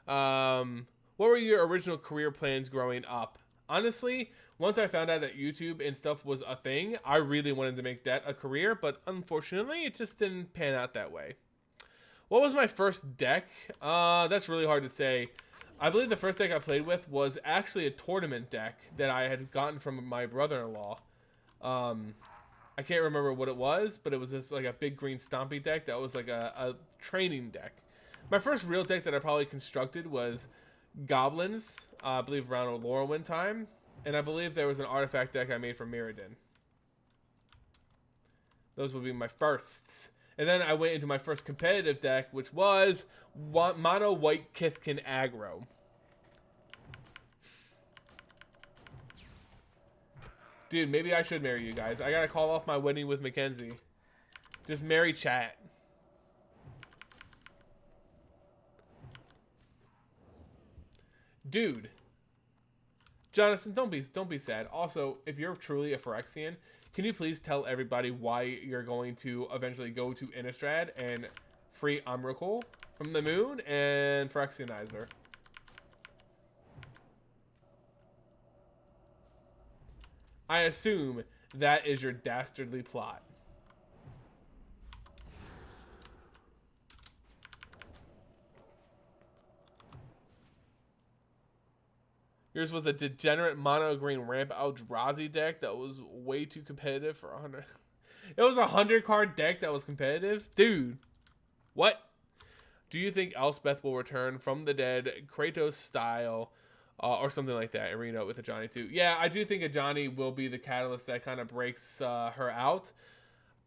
What were your original career plans growing up? Honestly, once I found out that YouTube and stuff was a thing, I really wanted to make that a career, but unfortunately, it just didn't pan out that way. What was my first deck? That's really hard to say. I believe the first deck I played with was actually a tournament deck that I had gotten from my brother-in-law. I can't remember what it was, but it was just like a big green stompy deck that was like a training deck. My first real deck that I probably constructed was Goblins, I believe around Lorwyn time, and I believe there was an artifact deck I made for Mirrodin. Those would be my firsts. And then I went into my first competitive deck, which was Mono White Kithkin Aggro. Dude, maybe I should marry you guys. I gotta call off my wedding with Mackenzie. Just marry chat. Dude. Jonathan, don't be sad. Also, if you're truly a Phyrexian, can you please tell everybody why you're going to eventually go to Innistrad and free Umrakul from the moon and Phyrexianize her? I assume that is your dastardly plot. Yours was a degenerate mono green ramp Eldrazi deck that was way too competitive for 100. It was a 100 card deck that was competitive? Dude. What? Do you think Elspeth will return from the dead Kratos style or something like that, Arena with a Johnny too? Yeah, I do think a Johnny will be the catalyst that kind of breaks her out.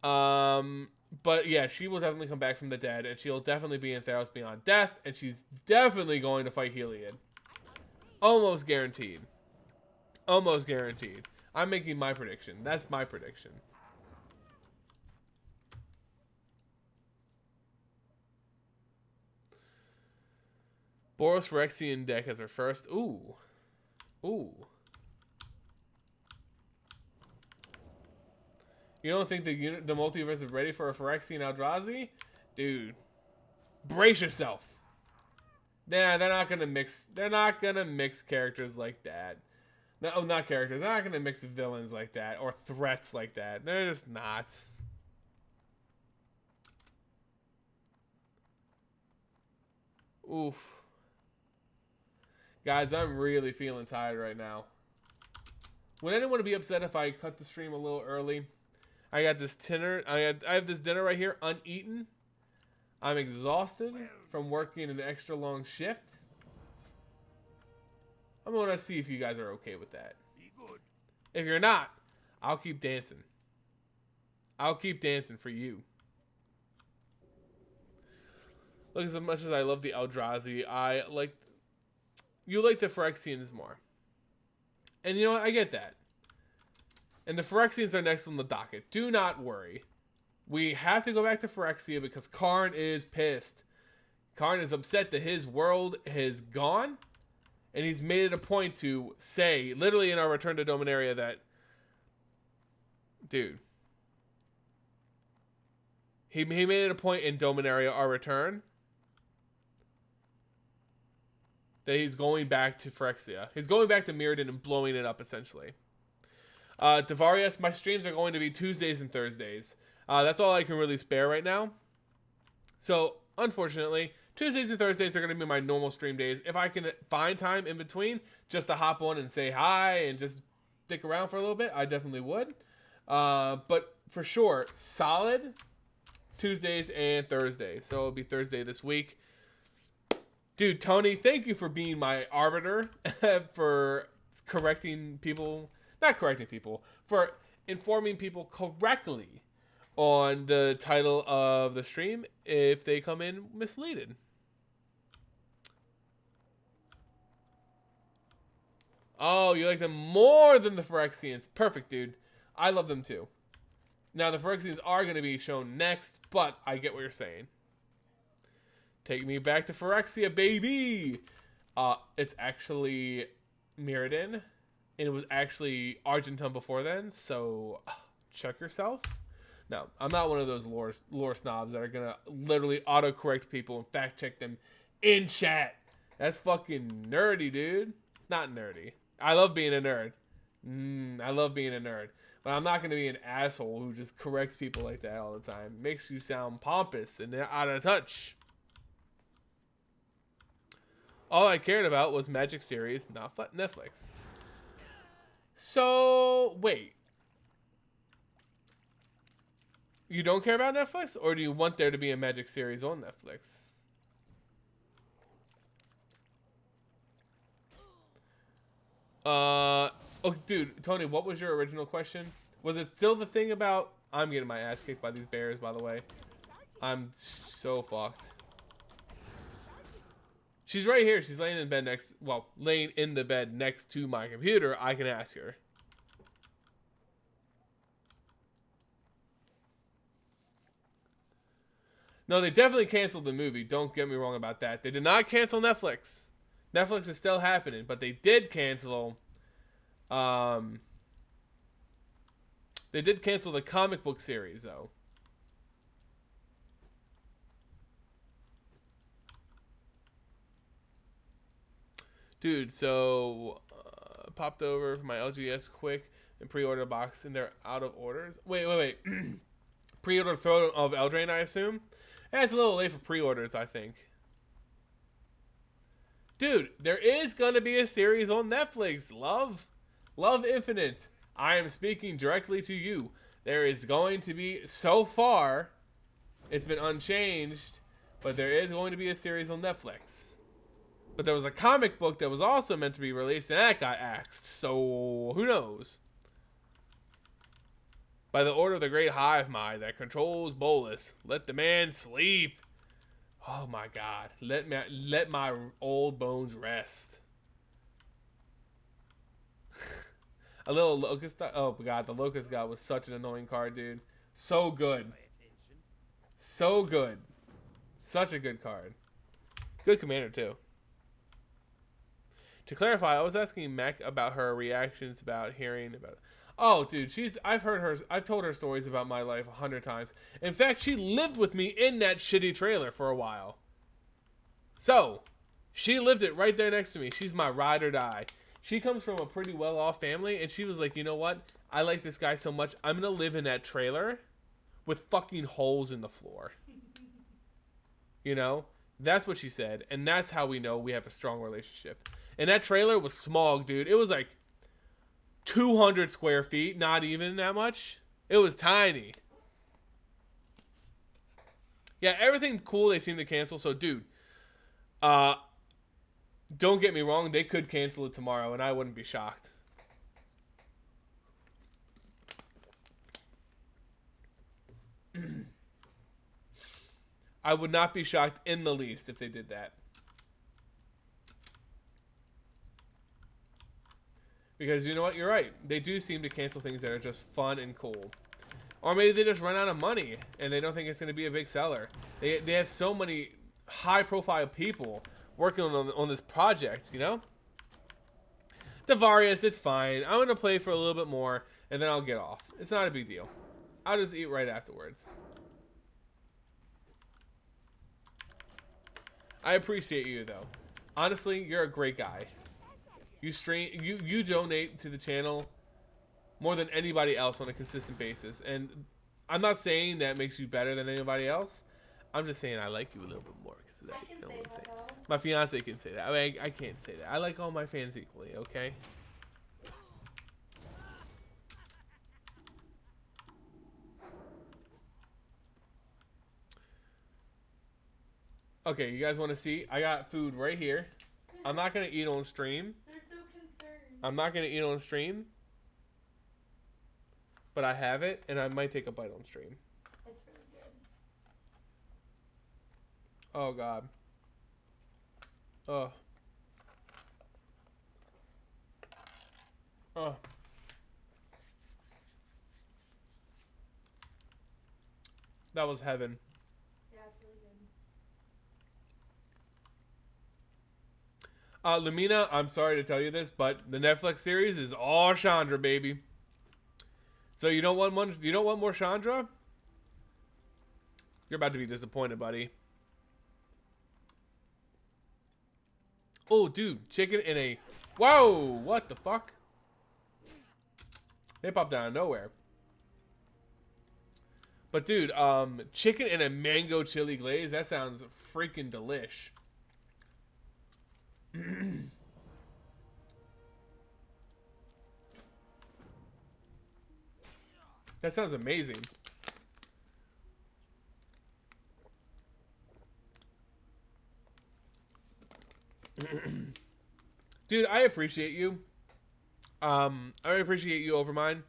But yeah, she will definitely come back from the dead, and she'll definitely be in Theros Beyond Death, and she's definitely going to fight Heliod. Almost guaranteed. Almost guaranteed. I'm making my prediction. That's my prediction. Boros Phyrexian deck as her first. Ooh. Ooh. You don't think the multiverse is ready for a Phyrexian Eldrazi? Dude. Brace yourself. Nah, they're not gonna mix. They're not gonna mix characters like that. No, not characters. They're not gonna mix villains like that or threats like that. They're just not. Oof. Guys, I'm really feeling tired right now. Would anyone be upset if I cut the stream a little early? I got this dinner. I have this dinner right here, uneaten. I'm exhausted from working an extra long shift. I'm gonna see if you guys are okay with that. If you're not, I'll keep dancing. I'll keep dancing for you. Look, as much as I love the Eldrazi, you like the Phyrexians more. And you know what? I get that. And the Phyrexians are next on the docket. Do not worry. We have to go back to Phyrexia because Karn is pissed. Karn is upset that his world has gone. And he's made it a point to say, literally in our Return to Dominaria, that, dude, He made it a point in Dominaria Our Return that he's going back to Phyrexia. He's going back to Mirrodin and blowing it up, essentially. Devarius, my streams are going to be Tuesdays and Thursdays. That's all I can really spare right now. So, unfortunately, Tuesdays and Thursdays are going to be my normal stream days. If I can find time in between just to hop on and say hi and just stick around for a little bit, I definitely would. But for sure, solid Tuesdays and Thursdays. So it'll be Thursday this week. Dude, Tony, thank you for being my arbiter, for correcting people, not correcting people, for informing people correctly on the title of the stream if they come in misleaded. Oh, you like them more than the Phyrexians. Perfect, dude. I love them too. Now, the Phyrexians are going to be shown next, but I get what you're saying. Take me back to Phyrexia, baby! It's actually Mirrodin, and it was actually Argentum before then, so check yourself. No, I'm not one of those lore snobs that are going to literally autocorrect people and fact check them in chat. That's fucking nerdy, dude. Not nerdy. I love being a nerd. I love being a nerd. But I'm not going to be an asshole who just corrects people like that all the time. Makes you sound pompous and out of touch. All I cared about was Magic series, not Netflix. So, wait. You don't care about Netflix? Or do you want there to be a Magic series on Netflix? Oh, dude, Tony, what was your original question? Was it still the thing about... I'm getting my ass kicked by these bears, by the way. I'm so fucked. She's right here. She's laying in bed next... Well, laying in the bed next to my computer. I can ask her. No, they definitely canceled the movie. Don't get me wrong about that. They did not cancel Netflix. Netflix is still happening, but they did cancel... They did cancel the comic book series, though. Dude, so... popped over for my LGS quick and pre-order box, and they're out of orders. Wait. Pre-order Throne of Eldraine, I assume? Yeah, it's a little late for pre-orders, I think. Dude, there is going to be a series on Netflix. Love Infinite. I am speaking directly to you. There is going to be, so far, it's been unchanged, but there is going to be a series on Netflix. But there was a comic book that was also meant to be released, and that got axed. So, who knows? By the order of the great hive mind that controls Bolus, let the man sleep. Oh my God, let my old bones rest. A little Locust. Oh my God, the Locust God was such an annoying card, dude. So good. So good. Such a good card. Good commander, too. To clarify, I was asking Mac about her reactions about hearing about... Oh, dude, I've told her stories about my life 100 times. In fact, she lived with me in that shitty trailer for a while. So, she lived it right there next to me. She's my ride or die. She comes from a pretty well-off family, and she was like, you know what? I like this guy so much, I'm going to live in that trailer with fucking holes in the floor. You know? That's what she said, and that's how we know we have a strong relationship. And that trailer was small, dude. It was like 200 square feet, not even that much. It was tiny. Yeah, everything cool they seem to cancel. So, dude, don't get me wrong. They could cancel it tomorrow, and I wouldn't be shocked. I would not be shocked in the least if they did that. Because you know what? You're right. They do seem to cancel things that are just fun and cool. Or maybe they just run out of money and they don't think it's going to be a big seller. They have so many high-profile people working on this project, you know? Devarius, it's fine. I'm going to play for a little bit more and then I'll get off. It's not a big deal. I'll just eat right afterwards. I appreciate you though. Honestly, you're a great guy. You you donate to the channel more than anybody else on a consistent basis, and I'm not saying that makes you better than anybody else. I'm just saying I like you a little bit more because of that. I can You know say what I'm that saying? though. My fiance can say that. I mean, I can't say that. I like all my fans equally. Okay. Okay, you guys want to see? I got food right here. I'm not gonna eat on stream. They're so concerned. I'm not gonna eat on stream, but I have it, and I might take a bite on stream. It's really good. Oh God. Oh. Oh. That was heaven. Yeah, it's really good. Lumina, I'm sorry to tell you this, but the Netflix series is all Chandra, baby. So you don't want one? You don't want more Chandra? You're about to be disappointed, buddy. Oh, dude, chicken in a... Whoa, what the fuck? They popped out of nowhere. But dude, chicken in a mango chili glaze, that sounds freaking delish. That sounds amazing. Dude, I appreciate you. I appreciate you, Overmind,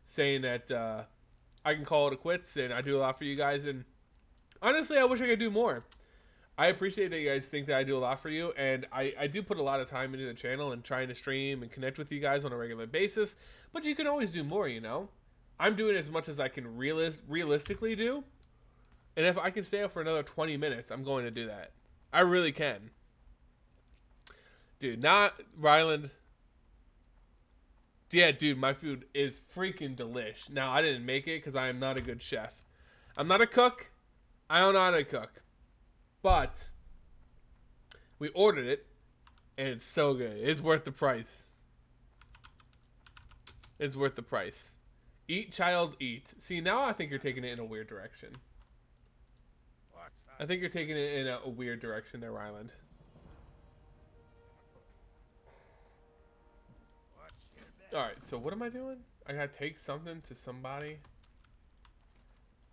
saying that I can call it a quits and I do a lot for you guys. And honestly, I wish I could do more. I appreciate that you guys think that I do a lot for you, and I do put a lot of time into the channel and trying to stream and connect with you guys on a regular basis, but you can always do more, you know? I'm doing as much as I can realistically do, and if I can stay up for another 20 minutes, I'm going to do that. I really can. Dude, not Ryland. Yeah, dude, my food is freaking delish. Now, I didn't make it because I am not a good chef. I'm not a cook. I don't know how to cook. But we ordered it, and it's so good. It's worth the price. It's worth the price. Eat, child, eat. See, now I think you're taking it in a weird direction. I think you're taking it in a weird direction there, Ryland. Alright, so what am I doing? I gotta take something to somebody.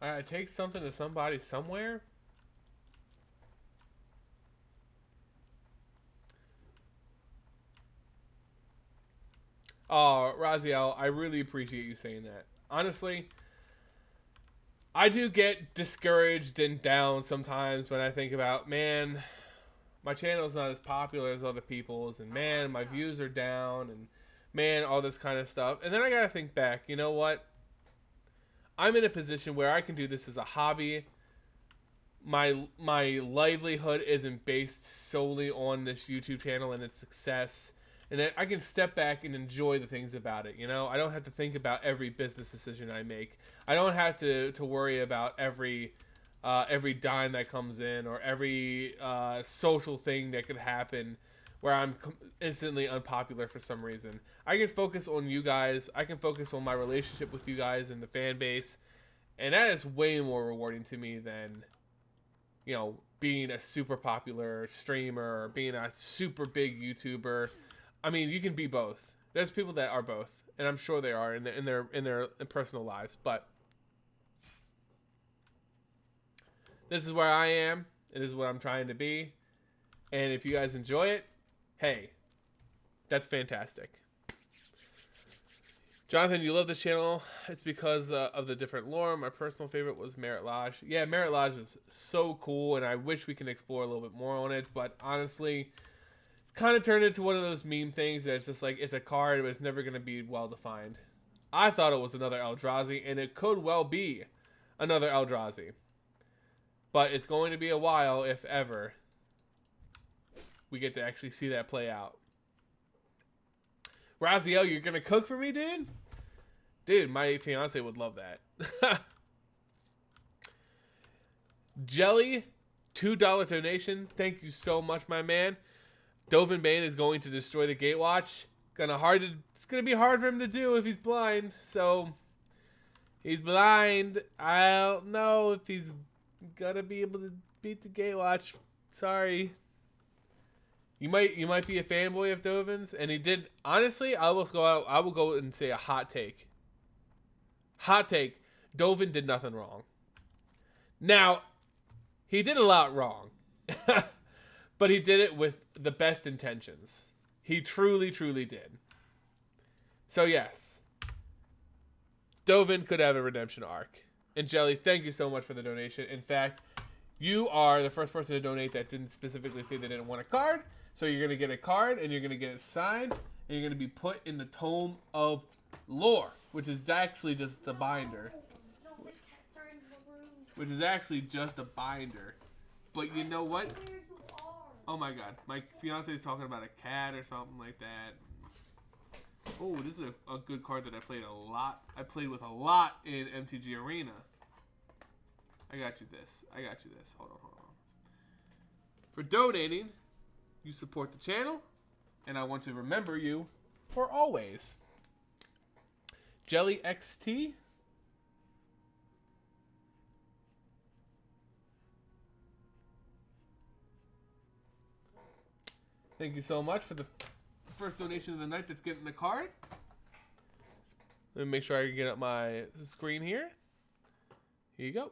I gotta take something to somebody somewhere? Oh, Raziel, I really appreciate you saying that. Honestly, I do get discouraged and down sometimes when I think about, man, my channel's not as popular as other people's, and man, my views are down, and man, all this kind of stuff. And then I gotta think back, you know what? I'm in a position where I can do this as a hobby. My livelihood isn't based solely on this YouTube channel and its success. And I can step back and enjoy the things about it, you know? I don't have to think about every business decision I make. I don't have to worry about every dime that comes in or every social thing that could happen where I'm instantly unpopular for some reason. I can focus on you guys. I can focus on my relationship with you guys and the fan base. And that is way more rewarding to me than, you know, being a super popular streamer or being a super big YouTuber. I mean, you can be both. There's people that are both, and I'm sure they are in their personal lives. But this is where I am. It is what I'm trying to be. And if you guys enjoy it, hey, that's fantastic. Jonathan, you love this channel. It's because of the different lore. My personal favorite was Merit Lodge. Yeah, Merit Lodge is so cool, and I wish we can explore a little bit more on it. But honestly, it's kind of turned into one of those meme things that it's just like, it's a card, but it's never going to be well-defined. I thought it was another Eldrazi, and it could well be another Eldrazi. But it's going to be a while, if ever, we get to actually see that play out. Raziel, you're going to cook for me, dude? Dude, my fiance would love that. Jelly $2 donation. Thank you so much, my man. Dovin Bane is going to destroy the Gatewatch. It's gonna be hard for him to do if he's blind. So he's blind. I don't know if he's gonna be able to beat the Gatewatch. Sorry. You might be a fanboy of Dovin's, and he did. Honestly, I will go and say a hot take. Hot take. Dovin did nothing wrong. Now, he did a lot wrong, but he did it with the best intentions. He truly, truly did. So yes, Dovin could have a redemption arc. And Jelly, thank you so much for the donation. In fact, you are the first person to donate that didn't specifically say they didn't want a card. So you're going to get a card, and you're going to get it signed, and you're going to be put in the Tome of Lore, which is actually just the binder. No, the cats are in the room. Which is actually just a binder. But you know what? Where you are. Oh my god. My fiance is talking about a cat or something like that. Oh, this is a good card that I played a lot. I played with a lot in MTG Arena. I got you this. Hold on. For donating, you support the channel, and I want to remember you for always. Jelly XT. Thank you so much for the first donation of the night that's getting the card. Let me make sure I can get up my screen here. Here you go.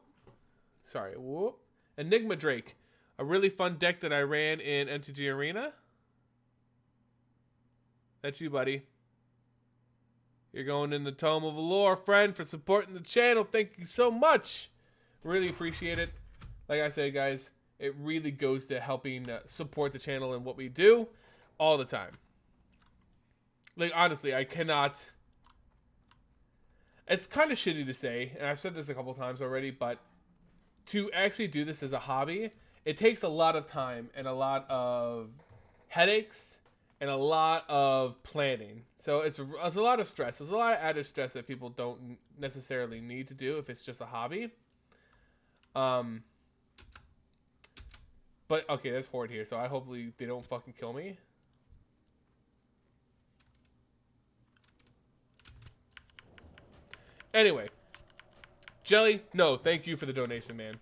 Sorry. Whoop. Enigma Drake. A really fun deck that I ran in MTG Arena. That's you, buddy. You're going in the Tome of Lore, friend, for supporting the channel. Thank you so much. Really appreciate it. Like I said, guys, it really goes to helping support the channel and what we do all the time. Like, honestly, I cannot... It's kind of shitty to say, and I've said this a couple times already, but to actually do this as a hobby, it takes a lot of time and a lot of headaches and a lot of planning. So it's a lot of stress. There's a lot of added stress that people don't necessarily need to do if it's just a hobby. But okay, there's Horde here, so I hopefully they don't fucking kill me. Anyway, Jelly, no, thank you for the donation, man.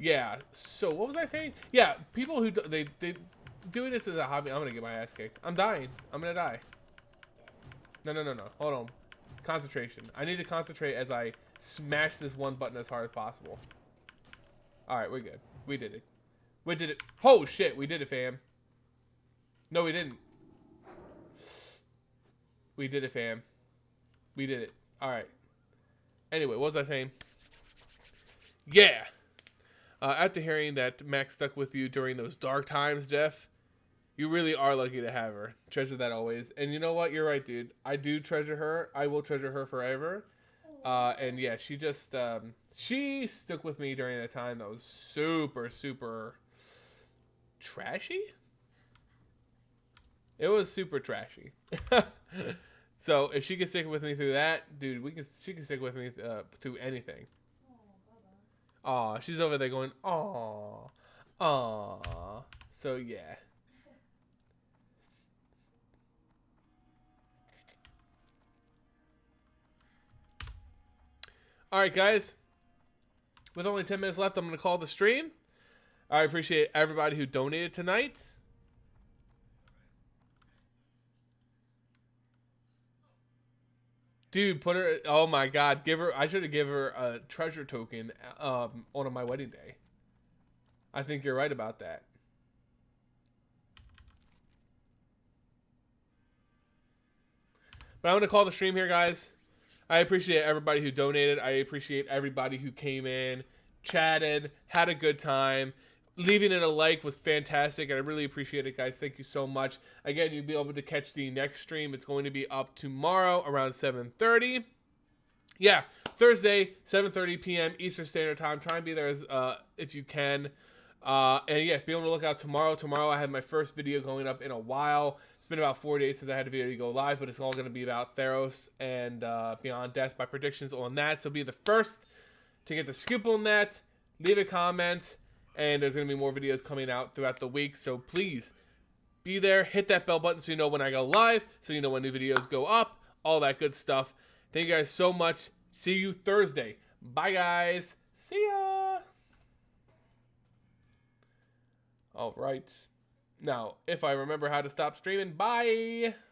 Yeah. So what was I saying? Yeah, people who they doing this as a hobby. I'm gonna get my ass kicked. I'm dying. I'm gonna die. No. Hold on. Concentration. I need to concentrate as I smash this one button as hard as possible. All right, we're good. We did it. We did it. Oh shit, we did it, fam. No, we didn't. We did it, fam. We did it. All right. Anyway, what was I saying? Yeah. After hearing that Max stuck with you during those dark times, Jeff, you really are lucky to have her. Treasure that always. And you know what? You're right, dude. I do treasure her. I will treasure her forever. And yeah, she just she stuck with me during a time that was super, super trashy. It was super trashy. So if she can stick with me through that, dude, she can stick with me through anything. Aw, she's over there going, aw, aw. So yeah. All right, guys. With only 10 minutes left, I'm going to call the stream. I appreciate everybody who donated tonight. Dude, put her... Oh, my God. I should have given her a treasure token on my wedding day. I think you're right about that. But I'm going to call the stream here, guys. I appreciate everybody who donated. I appreciate everybody who came in, chatted, had a good time. Leaving it a like was fantastic, and I really appreciate it, guys. Thank you so much. Again, you'll be able to catch the next stream. It's going to be up tomorrow around 7:30. Yeah, Thursday, 7:30 p.m. Eastern Standard Time. Try and be there as if you can. And yeah, be on the lookout tomorrow. Tomorrow, I have my first video going up in a while. It's been about 4 days since I had a video to go live, but it's all going to be about Theros and Beyond Death, my predictions on that. So be the first to get the scoop on that. leave a comment, and there's going to be more videos coming out throughout the week. So please be there. Hit that bell button so you know when I go live, so you know when new videos go up, all that good stuff. Thank you guys so much. See you Thursday. Bye, guys. See ya. All right. Now, if I remember how to stop streaming, bye.